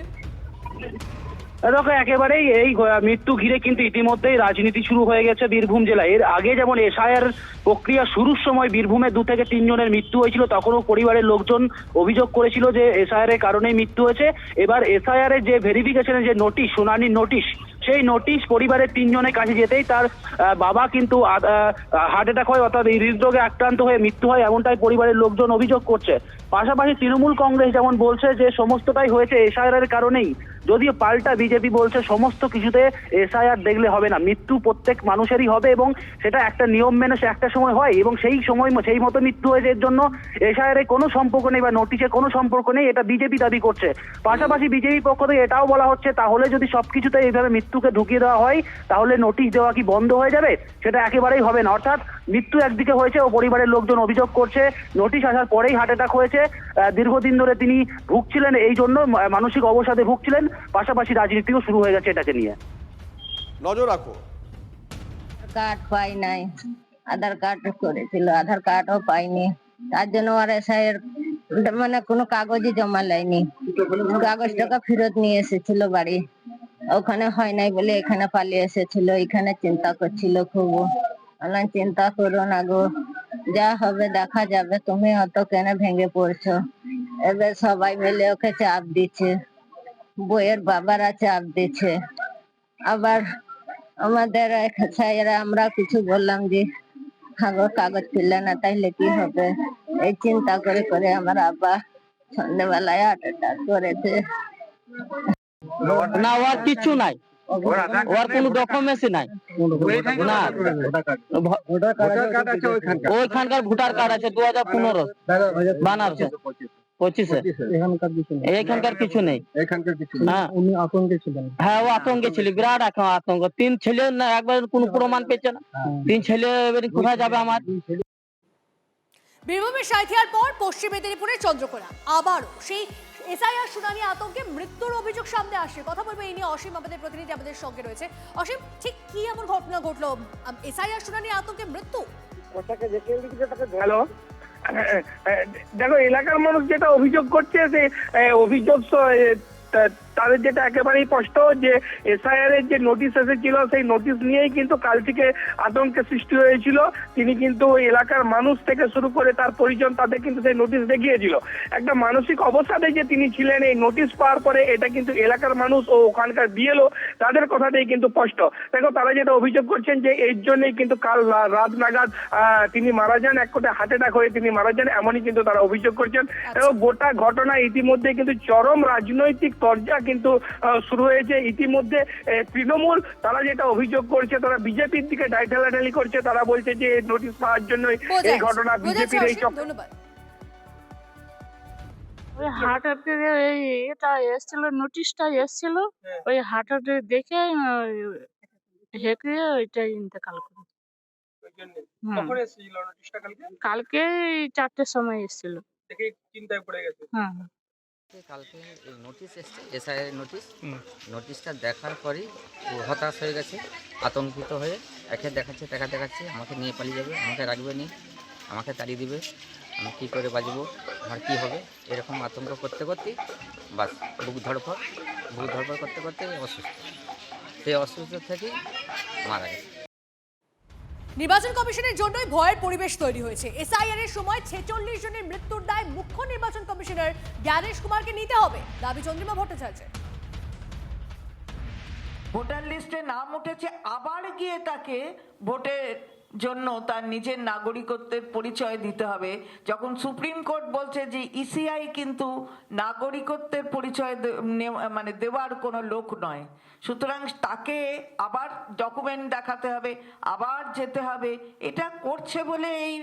দেখো একেবারেই এই মৃত্যু ঘিরে কিন্তু ইতিমধ্যেই রাজনীতি শুরু হয়ে গেছে বীরভূম জেলায়। এর আগে যেমন এসআইআর প্রক্রিয়া শুরুর সময় বীরভূমে 2 থেকে 3 জনের মৃত্যু হয়েছিল, তখনও পরিবারের লোকজন অভিযোগ করেছিল যে এসআইআর এর কারণেই মৃত্যু হয়েছে। এবার এসআইআর এর যে ভেরিফিকেশনের যে নোটিশ, শুনানির নোটিশ, সেই নোটিশ পরিবারের 3 জনের কাছে যেতেই তার বাবা কিন্তু হার্ট অ্যাটাক হয়, অর্থাৎ হৃদরোগে আক্রান্ত হয়ে মৃত্যু হয়, এমনটাই পরিবারের লোকজন অভিযোগ করছে। পাশাপাশি তৃণমূল কংগ্রেস যেমন বলছে যে সমস্তটাই হয়েছে এসআইআর এর কারণেই, যদিও পাল্টা বিজেপি বলছে সমস্ত কিছুতে এসআইআর দেখলে হবে না, মৃত্যু প্রত্যেক মানুষেরই হবে এবং সেটা একটা নিয়ম মেনে সে একটা সময় হয় এবং সেই মতো মৃত্যু হয়েছে, এর জন্য এসআইআর এর কোনো সম্পর্ক নেই বা নোটিশের কোনো সম্পর্ক নেই, এটা বিজেপি দাবি করছে। পাশাপাশি বিজেপি পক্ষ থেকে এটাও বলা হচ্ছে তাহলে যদি সবকিছুতে এইভাবে মৃত্যুকে ঢুকিয়ে দেওয়া হয় তাহলে নোটিশ দেওয়া কি বন্ধ হয়ে যাবে? সেটা একেবারেই হবে না। অর্থাৎ মৃত্যু একদিকে হয়েছে ও পরিবারের লোকজন অভিযোগ করছে নোটিশ আসার পরেই হার্ট অ্যাটাক হয়েছে, দীর্ঘদিন ধরে তিনি ভুগছিলেন, এই জন্য মানসিক অবসাদে ভুগছিলেন, পাশাপাশি রাজনীতিও শুরু হয়ে গেছে এটাকে নিয়ে। নজর রাখো। কার্ড পাই নাই, আধার কার্ড করেছিল, আধার কার্ডও পাইনি, তার জন্য আর এসআইয়ের মানে কোনো কাগজই জমা লাইনি, কাগজ টাকা ফেরত নিয়ে এসেছিল বাড়ি, ওখানে হয় নাই বলে এখানে পালিয়ে এসেছিল, এখানে চিন্তা করছিল খুব। বললাম চিন্তা করো না গো, যা হবে দেখা যাবে, তুমি অত কেন ভেঙে পড়ছো? এবার সবাই মিলে ওকে চাপ দিচ্ছে, বইয়ের বাবারা চাপ দিচ্ছে, আবার আমাদের স্যারেরা আমরা কিছু বললাম যে কাগজ ফেললে না তাইলে কি হবে, এই চিন্তা করে করে আমার আব্বা সন্ধ্যেবেলায় হার্ট অ্যাটাক করেছে। না ওর কিছু নাই, ওর কোনো ডকুমেন্টস নাই, না ওইখানকার ভোটার কার্ড আছে 2015 বানারসে 25-এ, এখানকার কিছু নেই। উনি আতঙ্কে ছিলেন। হ্যাঁ ও আতঙ্কে ছিল, বিরাট আতঙ্ক। 3 ছেলে না একবার কোনো প্রমাণ পেয়েছে না, 3 ছেলে এবার কোথায় যাবে আমার? বীরভূমের সাঁইথিয়ার পর পশ্চিম মেদিনীপুরের চন্দ্রকোনা আবারও সেই এসআইআর শুনানি আতঙ্কে মৃত্যুর অভিযোগ সামনে আসে। কথা বলবো এই নিয়ে অসীম আমাদের প্রতিনিধি আমাদের সঙ্গে রয়েছে। অসীম, ঠিক কি এমন ঘটনা ঘটলো, এসআইআর শুনানি আতঙ্কে মৃত্যু? হ্যালো, দেখো এলাকার মানুষ যেটা অভিযোগ করছে যে অভিযোগ তাদের যেটা একেবারেই স্পষ্ট যে এসআইআর এর যে নোটিশ এসেছিল সেই নোটিশ নিয়েই কিন্তু কাল থেকে আতঙ্কের সৃষ্টি হয়েছিল। তিনি কিন্তু এলাকার মানুষ থেকে শুরু করে তার পরিজন তাদের কিন্তু সেই নোটিশ দেখিয়েছিল। একটা মানসিক অবসাদে যে তিনি ছিলেন এই নোটিশ পাওয়ার পরে, এটা কিন্তু এলাকার মানুষ ও ওখানকার বিএলও তাদের কথাতেই কিন্তু স্পষ্ট। দেখো তারা যেটা অভিযোগ করছেন যে এর জন্যই কিন্তু কাল রাত নাগাদ তিনি মারা যান, এক কোটায় হার্ট অ্যাটাক হয়ে তিনি মারা যান, এমনই কিন্তু তারা অভিযোগ করছেন। এবং গোটা ঘটনা ইতিমধ্যে কিন্তু চরম রাজনৈতিক তরজা কিন্তু শুরু হয়েছে। ইতিমধ্যে তৃণমূল তারা যেটা অভিযোগ করছে, তারা বিজেপির দিকে ঢালাঢালি করছে, তারা বলছে যে নোটিশ পাওয়ার জন্য এই ঘটনা, বিজেপির এই ওই হার্ট অ্যাটাকের এটা এসেছিল, নোটিশটা এসেছিল, ওই হার্ট অ্যাটাক দেখে হেঁকে ওইটা ইন্তেকাল করে। কালকে 4টের সময় এসেছিল। চিন্তায় পড়ে গেছে। হ্যাঁ, কালকে নোটিশ এসছে, এসআইআর নোটিশ, নোটিশটা দেখার পরই ও হতাশ হয়ে গেছে, আতঙ্কিত হয়ে একে দেখাচ্ছে আমাকে নিয়ে পালিয়ে যাবে, আমাকে রাখবে নি, আমাকে তাড়িয়ে দিবে, আমি কী করে বাঁচবো, আমার কী হবে, এরকম আতঙ্ক করতে করতেই বাস বুক ধড়ফড় করতে করতে অসুস্থ, সেই অসুস্থ থেকেই মারা গেছে। নির্বাচন কমিশনের জন্যই ভয়ের পরিবেশ তৈরি হয়েছে। এসআইআর এর সময় 46 জনের মৃত্যুর দায় মুখ্য নির্বাচন কমিশনার জ্ঞানেশ কুমারকে নিতে হবে, দাবি চন্দ্রিমা ভট্টাচার্যের। ভোটার লিস্টে নাম উঠেছে, আবার গিয়ে তাকে ভোটের জন্য তার নিজের নাগরিকত্বের পরিচয় দিতে হবে, যখন সুপ্রিম কোর্ট বলছে যে ইসিআই কিন্তু নাগরিকত্বের পরিচয় মানে দেওয়ার কোনো লোক নয়, সুতরাং তাকে আবার ডকুমেন্ট দেখাতে হবে, আবার যেতে হবে। এটা করছে বলে এই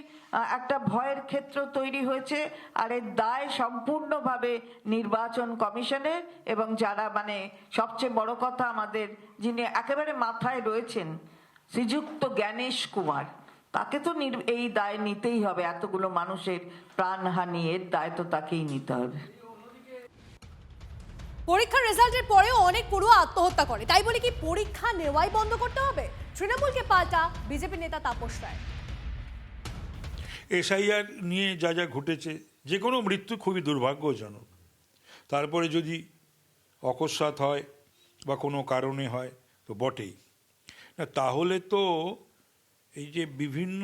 একটা ভয়ের ক্ষেত্র তৈরি হয়েছে। আর এর দায় সম্পূর্ণভাবে নির্বাচন কমিশনের, এবং যারা মানে সবচেয়ে বড় কথা আমাদের যিনি একেবারে মাথায় রয়েছেন শ্রীযুক্ত জ্ঞানেশ কুমার, তাকে তো এই দায় নিতেই হবে। এতগুলো মানুষের প্রাণহানি, এর দায় তো তাকেই নিতে হবে। পরীক্ষার রেজাল্টের পরেও অনেক পড়ুয়া আত্মহত্যা করে, তাই বলে কি পরীক্ষা নেওয়াই বন্ধ করতে হবে? তৃণমূলকে পাল্টা বিজেপি নেতা তাপস রায়। এসআইআর নিয়ে যা যা ঘটেছে, যে কোনো মৃত্যু খুবই দুর্ভাগ্যজনক। তারপরে যদি অকস্মাৎ হয় বা কোনো কারণে হয় তো বটেই না, তাহলে তো এই যে বিভিন্ন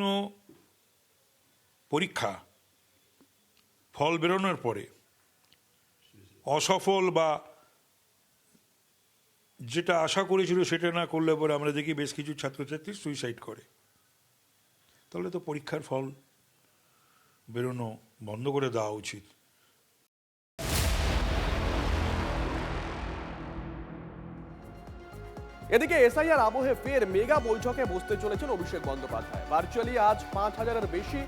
পরীক্ষা ফল বেরোনোর পরে অসফল বা যেটা আশা করেছিল সেটা না করলে পরে আমরা দেখি বেশ কিছু ছাত্রছাত্রী সুইসাইড করে, তাহলে তো পরীক্ষার ফল বেরোনো বন্ধ করে দেওয়া উচিত। এদিকে এসআইআর আবহে ফের মেগা বৈঠকে বসতে চলেছেন অভিষেক বন্দ্যোপাধ্যায়। ভার্চুয়ালি আজ 5,000-এর বেশি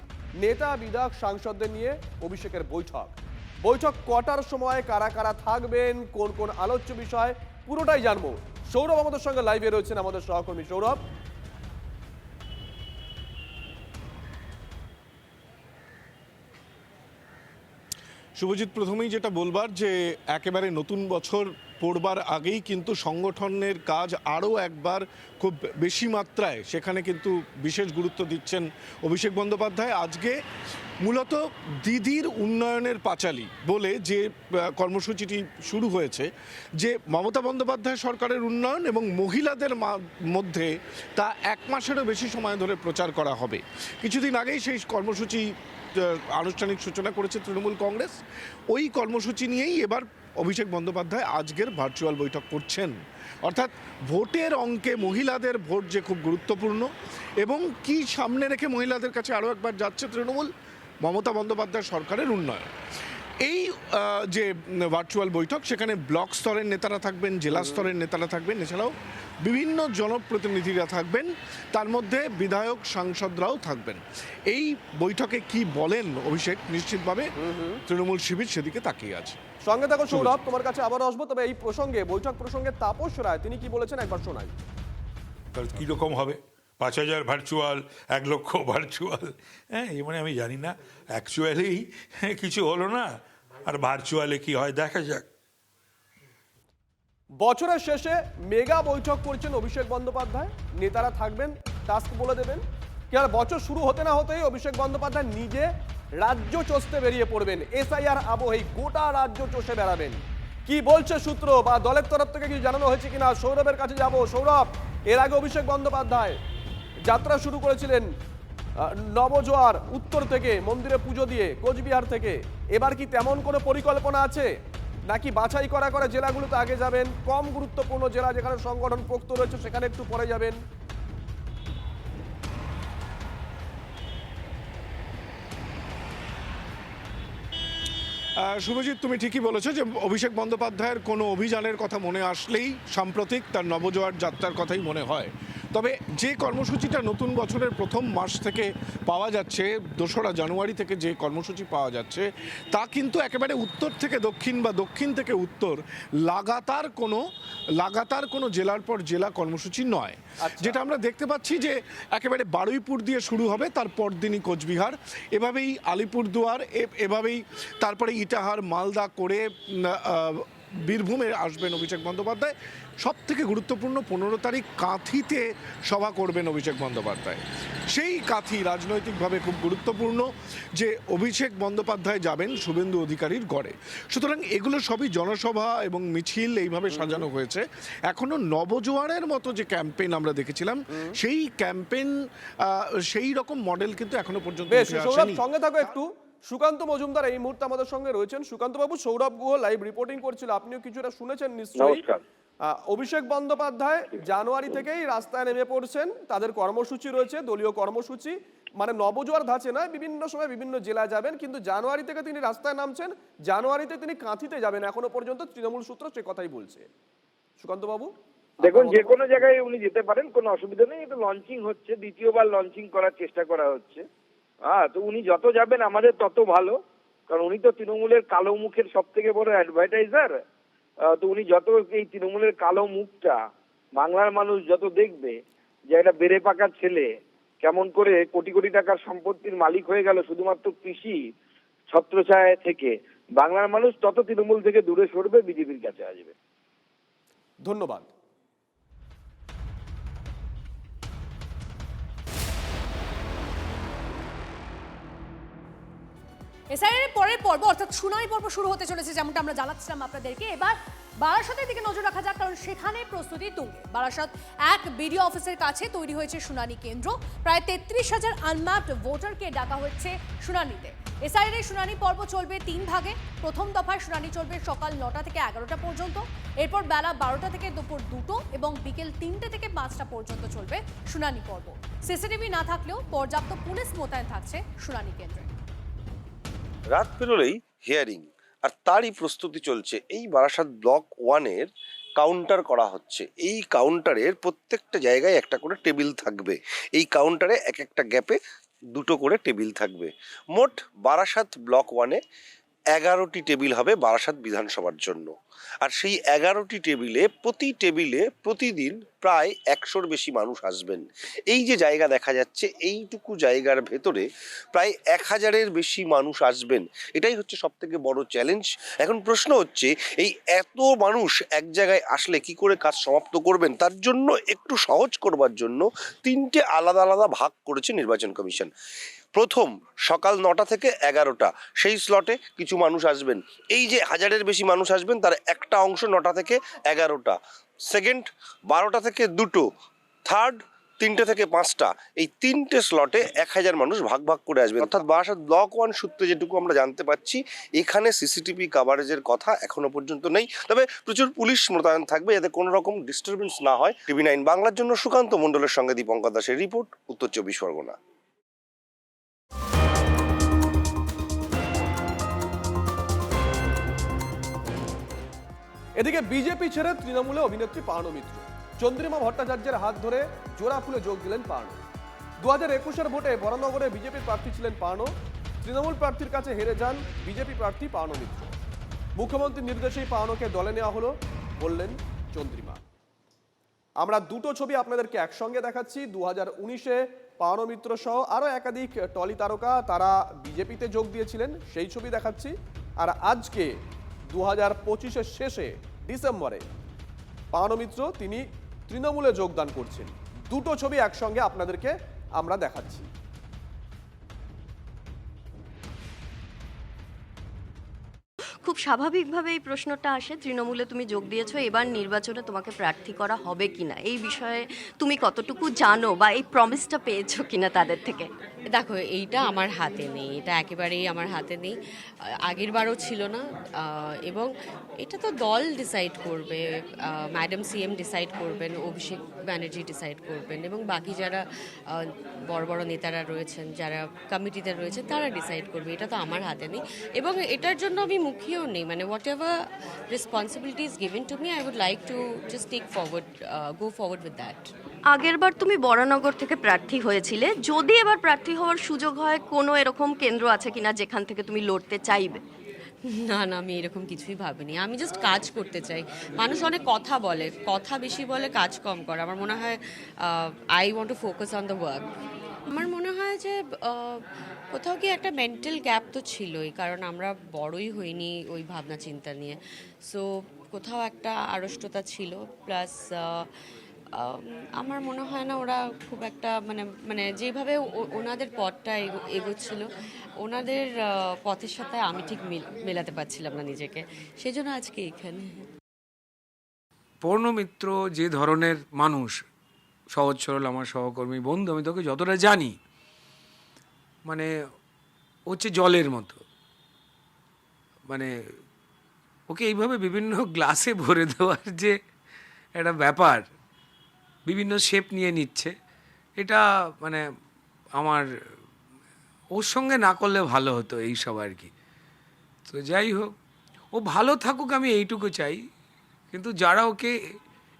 নেতা বিধায়ক সাংসদদের নিয়ে অভিষেকের বৈঠক কটার সময় কারা কারা থাকবেন, কোন কোন আলোচ্য বিষয়, পুরোটাই জানবো। সৌরভ আমাদের সঙ্গে লাইভে রয়েছেন, আমাদের সহকর্মী সৌরভ। শুভজিৎ, প্রথমেই যেটা বলবার যে একেবারে নতুন বছর পড়বার আগেই কিন্তু সংগঠনের কাজ আরও একবার খুব বেশি মাত্রায় সেখানে কিন্তু বিশেষ গুরুত্ব দিচ্ছেন অভিষেক বন্দ্যোপাধ্যায়। আজকে মূলত দিদির উন্নয়নের পাঁচালী বলে যে কর্মসূচিটি শুরু হয়েছে, যে মমতা বন্দ্যোপাধ্যায় সরকারের উন্নয়ন এবং মহিলাদের মধ্যে তা 1 মাসেরও বেশি সময় ধরে প্রচার করা হবে। কিছুদিন আগেই সেই কর্মসূচি আনুষ্ঠানিক সূচনা করেছে তৃণমূল কংগ্রেস। ওই কর্মসূচি নিয়েই এবার অভিষেক বন্দ্যোপাধ্যায় আজকের ভার্চুয়াল বৈঠক করছেন। অর্থাৎ ভোটের অঙ্কে মহিলাদের ভোট যে খুব গুরুত্বপূর্ণ এবং কি সামনে রেখে মহিলাদের কাছে আরও একবার যাচ্ছে তৃণমূল, মমতা বন্দ্যোপাধ্যায় সরকারের উন্নয়ন। এই যে ভার্চুয়াল বৈঠক, সেখানে ব্লক স্তরের নেতারা থাকবেন, জেলা স্তরের নেতারা থাকবেন, এছাড়াও বিভিন্ন জনপ্রতিনিধিরা থাকবেন, তার মধ্যে বিধায়ক সাংসদরাও থাকবেন। এই বৈঠকে কি বলেন অভিষেক, নিশ্চিতভাবে তৃণমূল শিবির সেদিকে তাকিয়ে আছে। সঙ্গে থাকো সৌরভ, তোমার কাছে আবার আসবো। তবে এই প্রসঙ্গে, বৈঠক প্রসঙ্গে তাপস রায় তিনি কি বলেছেন একবার শোনাই। কি রকম হবে 5,000 ভার্চুয়াল, 1 লক্ষ ভার্চুয়াল, হ্যাঁ এই মানে আমি জানি না। অ্যাকচুয়ালি কিছু হলো না, আর ভার্চুয়ালে কি হয় দেখা যাক। বছরের শেষে মেগা বৈঠক করছেন অভিষেক বন্দ্যোপাধ্যায়, নেতারা থাকবেন, টাস্ক বলে দেবেন। কি আর বছর শুরু হতে না হতেই অভিষেক বন্দ্যোপাধ্যায় নিজে রাজ্য চষতে বেরিয়ে পড়বেন। এসআইআর আবহেই গোটা রাজ্য চষে বেড়াবেন। কি বলছে সূত্র বা দলের তরফ থেকে কি জানানো হয়েছে কিনা, সৌরভের কাছে যাব। সৌরভ, এর আগে অভিষেক বন্দ্যোপাধ্যায় যাত্রা শুরু করেছিলেন নবজোয়ার উত্তর থেকে, মন্দিরে পুজো দিয়ে, কোচবিহার থেকে। এবার কি তেমন কোনো পরিকল্পনা আছে, নাকি বাছাই করা করে জেলাগুলোতে আগে যাবেন, কম গুরুত্বপূর্ণ জেলা যেখানে সংগঠন পোক্ত রয়েছে সেখানে একটু পরে যাবেন? শুভজিৎ, তুমি ঠিকই বলেছো যে অভিষেক বন্দ্যোপাধ্যায়ের কোনো অভিযানের কথা মনে আসলেই সাম্প্রতিক তার নবজোয়ার যাত্রার কথাই মনে হয়। তবে যে কর্মসূচিটা নতুন বছরের প্রথম মাস থেকে পাওয়া যাচ্ছে, 2রা জানুয়ারি থেকে যে কর্মসূচি পাওয়া যাচ্ছে, তা কিন্তু একেবারে উত্তর থেকে দক্ষিণ বা দক্ষিণ থেকে উত্তর লাগাতার কোনো জেলার পর জেলা কর্মসূচি নয়। যেটা আমরা দেখতে পাচ্ছি যে একেবারে বারুইপুর দিয়ে শুরু হবে, তার পরদিনই কোচবিহার, এভাবেই আলিপুরদুয়ার, এভাবেই তারপরে ইটাহার, মালদা করে বীরভূমে আসবেন অভিষেক বন্দ্যোপাধ্যায়। সব থেকে গুরুত্বপূর্ণ 15 তারিখ কাঁথিতে সভা করবেন অভিষেক বন্দ্যোপাধ্যায়। সেই কাঁথি রাজনৈতিকভাবে খুব গুরুত্বপূর্ণ, যে অভিষেক বন্দ্যোপাধ্যায় যাবেন শুভেন্দু অধিকারীর গড়ে। সুতরাং এগুলো সবই জনসভা এবং মিছিল এইভাবে সাজানো হয়েছে। এখনো নবজোয়ারের মতো যে ক্যাম্পেইন আমরা দেখেছিলাম, সেই ক্যাম্পেইন, সেই রকম মডেল কিন্তু এখনো পর্যন্ত সঙ্গে থাকো একটু। সুকান্ত মজুমদার এই মুহূর্তে আমাদের সঙ্গে রয়েছেন। সুকান্ত বাবু, সৌরভ গুহ লাইভ রিপোর্টিং করছিল, আপনিও কিছুটা শুনেছেন নিশ্চয়ই। অভিষেক বন্দ্যোপাধ্যায় জানুয়ারি থেকেই রাস্তায় নেমে পড়ছেন, তাদের কর্মসূচি রয়েছে, দলীয় কর্মসূচি, মানে নবজোয়ার ধাঁচে নয়, বিভিন্ন সময় বিভিন্ন জেলায় যাবেন, কিন্তু জানুয়ারি থেকে তিনি রাস্তায় নামছেন, জানুয়ারিতে তিনি কাঁথিতে যাবেন। এখনো পর্যন্ত তৃণমূল সূত্র সে কথাই বলছে। সুকান্ত বাবু, দেখুন, যে কোনো জায়গায় উনি যেতে পারেন, কোনো অসুবিধা নেই। এটা লঞ্চিং হচ্ছে, দ্বিতীয়বার লঞ্চিং করার চেষ্টা করা হচ্ছে। তো উনি যত যাবেন আমাদের তত ভালো, কারণ উনি তো তৃণমূলের কালো মুখের সব থেকে বড় অ্যাডভার্টাইজার। তো উনি যত এই তৃণমূলের কালো মুখটা বাংলার মানুষ যত দেখবে, যে একটা বেড়ে পাকা ছেলে কেমন করে কোটি কোটি টাকার সম্পত্তির মালিক হয়ে গেল শুধুমাত্র কৃষি ছত্রছায়া থেকে, বাংলার মানুষ তত তৃণমূল থেকে দূরে সরবে, বিজেপির কাছে আসবে। ধন্যবাদ। এসআইআর পরের পর্ব অর্থাৎ শুনানি পর্ব শুরু হতে চলেছে, যেমনটা আমরা জানাচ্ছিলাম আপনাদেরকে। এবার বারাসাতের দিকে নজর রাখা যাক, কারণ সেখানে প্রস্তুতি তুঙ্গে। বারাসাত 1 বিডিও অফিসের কাছে তৈরি হয়েছে শুনানি কেন্দ্র। প্রায় 33,000 আনম্যাপড ভোটারকে ডাকা হচ্ছে শুনানিতে। এসআইআর শুনানি পর্ব চলবে 3 ভাগে। প্রথম দফায় শুনানি চলবে সকাল 9টা থেকে 11টা পর্যন্ত, এরপর বেলা 12টা থেকে দুপুর 2টো এবং বিকেল 3টে থেকে 5টা পর্যন্ত চলবে শুনানি পর্ব। সিসিটিভি না থাকলেও পর্যাপ্ত পুলিশ মোতায়েন থাকছে শুনানি কেন্দ্রে। রাত পেরোলেই হিয়ারিং, আর তারই প্রস্তুতি চলছে এই বারাসাত ব্লক 1-এর কাউন্টার করা হচ্ছে। এই কাউন্টারের প্রত্যেকটা জায়গায় একটা করে টেবিল থাকবে। এই কাউন্টারে এক একটা গ্যাপে 2টো করে টেবিল থাকবে। মোট বারাসাত ব্লক 1-এ 11টি টেবিল হবে বারাসাত বিধানসভার জন্য। আর সেই 11টি টেবিলে প্রতি টেবিলে প্রতিদিন প্রায় 100-র বেশি মানুষ আসবেন। এই যে জায়গা দেখা যাচ্ছে, এইটুকু জায়গার ভেতরে প্রায় 1000-এর বেশি মানুষ আসবেন। এটাই হচ্ছে সব থেকে বড় চ্যালেঞ্জ। এখন প্রশ্ন হচ্ছে, এই এত মানুষ এক জায়গায় আসলে কি করে কাজ সমাপ্ত করবেন? তার জন্য একটু সহজ করবার জন্য 3টে আলাদা আলাদা ভাগ করেছে নির্বাচন কমিশন। প্রথম সকাল 9টা থেকে 11টা, সেই স্লটে কিছু মানুষ আসবেন। এই যে 1000-এর বেশি মানুষ আসবেন তার একটা অংশ 9টা থেকে 11টা, সেকেন্ড 12টা থেকে 2টো, থার্ড 3টে থেকে 5টা। এই 3টে স্লটে 1000 মানুষ ভাগ ভাগ করে আসবেন। অর্থাৎ বারাসাত ব্লক 1 সূত্রে যেটুকু আমরা জানতে পারছি, এখানে সিসিটিভি কাভারেজের কথা এখনো পর্যন্ত নেই। তবে প্রচুর পুলিশ মোতায়েন থাকবে যাতে কোনো রকম ডিস্টারবেন্স না হয়। TV9 বাংলার জন্য সুকান্ত মণ্ডলের সঙ্গে দীপঙ্কর দাসের রিপোর্ট, উত্তর 24 পরগনা। এদিকে বিজেপি ছেড়ে তৃণমূলে অভিনেত্রী পার্নো মিত্র। চন্দ্রিমা ভট্টাচার্যের হাত ধরে জোড়া ফুলে যোগ দিলেন পার্নো। 2021-এর ভোটে বরানগরে বিজেপির প্রার্থী ছিলেন পার্নো। তৃণমূল প্রার্থীর কাছে হেরে যান বিজেপি প্রার্থী পার্নো মিত্র। মুখ্যমন্ত্রীর নির্দেশেই পার্নোকে দলে নেওয়া হলো, বললেন চন্দ্রিমা। আমরা 2টো ছবি আপনাদেরকে একসঙ্গে দেখাচ্ছি। 2019-এ পার্নো মিত্র সহ আরও একাধিক টলি তারকা তারা বিজেপিতে যোগ দিয়েছিলেন, সেই ছবি দেখাচ্ছি। আর আজকে 2025-এর শেষে ডিসেম্বরে পার্নো মিত্র তিনি তৃণমূলে যোগদান করছেন। 2টো ছবি একসঙ্গে আপনাদেরকে আমরা দেখাচ্ছি। খুব স্বাভাবিকভাবে এই প্রশ্নটা আসে, তৃণমূলে তুমি যোগ দিয়েছো, এবার নির্বাচনে তোমাকে প্রার্থী করা হবে কিনা, এই বিষয়ে তুমি কতটুকু জানো বা এই প্রমিসটা পেয়েছো কিনা তাদের থেকে? দেখো, এইটা আমার হাতে নেই, এটা একেবারেই আমার হাতে নেই, আগের বারও ছিল না। এবং এটা তো দল ডিসাইড করবে, ম্যাডাম সিএম ডিসাইড করবেন, অভিষেক ব্যানার্জি ডিসাইড করবেন, এবং বাকি যারা বড় বড় নেতারা রয়েছেন, যারা কমিটিতে রয়েছেন, তারা ডিসাইড করবে। এটা তো আমার হাতে নেই, এবং এটার জন্য আমি মুখিয়েও নেই। মানে whatever responsibility is given to me, I would like to just take forward, go forward with that. আগেরবার তুমি বরানগর থেকে প্রার্থী হয়েছিলে, যদি এবার প্রার্থী হওয়ার সুযোগ হয়, কোনো এরকম কেন্দ্র আছে কিনা যেখান থেকে তুমি লড়তে চাইবে? না না, আমি এরকম কিছুই ভাবিনি। আমি জাস্ট কাজ করতে চাই। মানুষ অনেক কথা বলে, কথা বেশি বলে, কাজ কম করে। আমার মনে হয় I want to focus on the work. আমার মনে হয় যে কোথাও কি একটা মেন্টাল গ্যাপ তো ছিলই, কারণ আমরা বড়ই হইনি ওই ভাবনা চিন্তা নিয়ে। সো কোথাও একটা আড়ষ্টতা ছিল, প্লাস আমার মনে হয় না ওরা খুব একটা মানে যেভাবে ওনাদের পথটা এগোচ্ছিল, ওনাদের পথের সাথে আমি ঠিক মেলাতে পারছিলাম না নিজেকে, সেই জন্য আজকে এখানে। পার্নো মিত্র যে ধরনের মানুষ, সহজ সরল, আমার সহকর্মী বন্ধু, আমি তোকে যতটা জানি, মানে হচ্ছে জলের মতো। মানে ওকে এইভাবে বিভিন্ন গ্লাসে ভরে দেওয়ার যে একটা ব্যাপার, বিভিন্ন শেপ নিয়ে নিচ্ছে, এটা মানে আমার ওর সঙ্গে না করলে ভালো হতো এইসব আর কি। তো যাই হোক, ও ভালো থাকুক, আমি এইটুকু চাই। কিন্তু যারা ওকে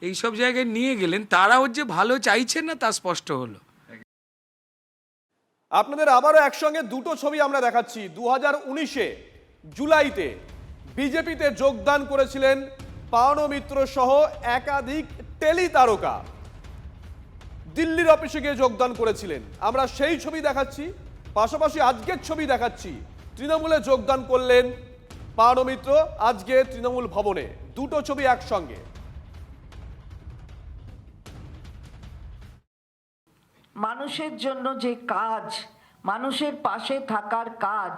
এইসব জায়গায় নিয়ে গেলেন, তারা ওর যে ভালো চাইছেন না তা স্পষ্ট হলো। আপনাদের আবারও একসঙ্গে 2টো ছবি আমরা দেখাচ্ছি। 2019-এ জুলাইতে বিজেপিতে যোগদান করেছিলেন পার্নো মিত্র সহ একাধিক টেলি তারকা, দিল্লির অফিসে গিয়ে যোগদান করেছিলেন। আমরা সেই ছবি দেখাচ্ছি, পাশাপাশি আজকের ছবি দেখাচ্ছি। তৃণমূলে যোগদান করলেন পার্নো মিত্র আজকে তৃণমূল ভবনে। 2টো ছবি একসঙ্গে। মানুষের জন্য যে কাজ, মানুষের পাশে থাকার কাজ,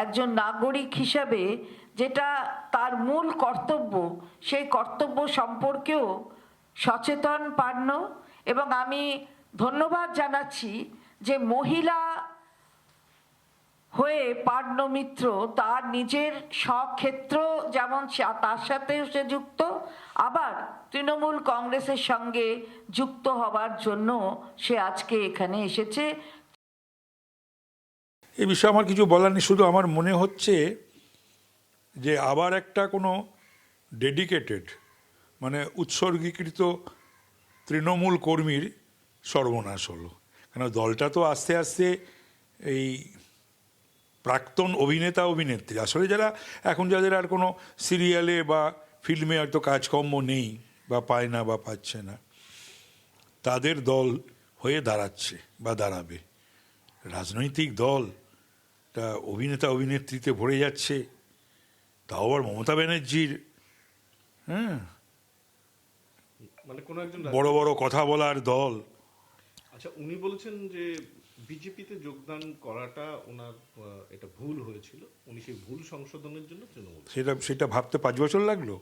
একজন নাগরিক হিসাবে যেটা তার মূল কর্তব্য, সেই কর্তব্য সম্পর্কেও সচেতন পার্নো। এবং আমি ধন্যবাদ জানাচ্ছি যে মহিলা হয়ে পার্নো মিত্র তার নিজের স্বক্ষেত্র যেমন তার সাথেও সে যুক্ত, আবার তৃণমূল কংগ্রেসের সঙ্গে যুক্ত হবার জন্য সে আজকে এখানে এসেছে। এই বিষয়ে আমার কিছু বলার নেই, শুধু আমার মনে হচ্ছে যে আবার একটা কোনো ডেডিকেটেড মানে উৎসর্গীকৃত তৃণমূল কর্মীর সর্বনাশ হলো। কেন দলটা তো আস্তে আস্তে এই প্রাক্তন অভিনেতা অভিনেত্রী, আসলে যারা এখন যাদের আর কোনো সিরিয়ালে বা ফিল্মে হয়তো কাজকর্ম নেই বা পায় না বা পাচ্ছে না, তাদের দল হয়ে দাঁড়াচ্ছে বা দাঁড়াবে। রাজনৈতিক দল তা অভিনেতা অভিনেত্রীতে ভরে যাচ্ছে, তাও আবার মমতা ব্যানার্জির মানে কোনো একজন বড় বড় কথা বলার দল। আচ্ছা, উনি বলেছেন যে বিজেপিতে যোগদান করাটা ওনার এটা ভুল হয়েছিল, উনি সেই ভুল সংশোধনের জন্য তৃণমূল। সেটা ভাবতে 5 বছর লাগলো।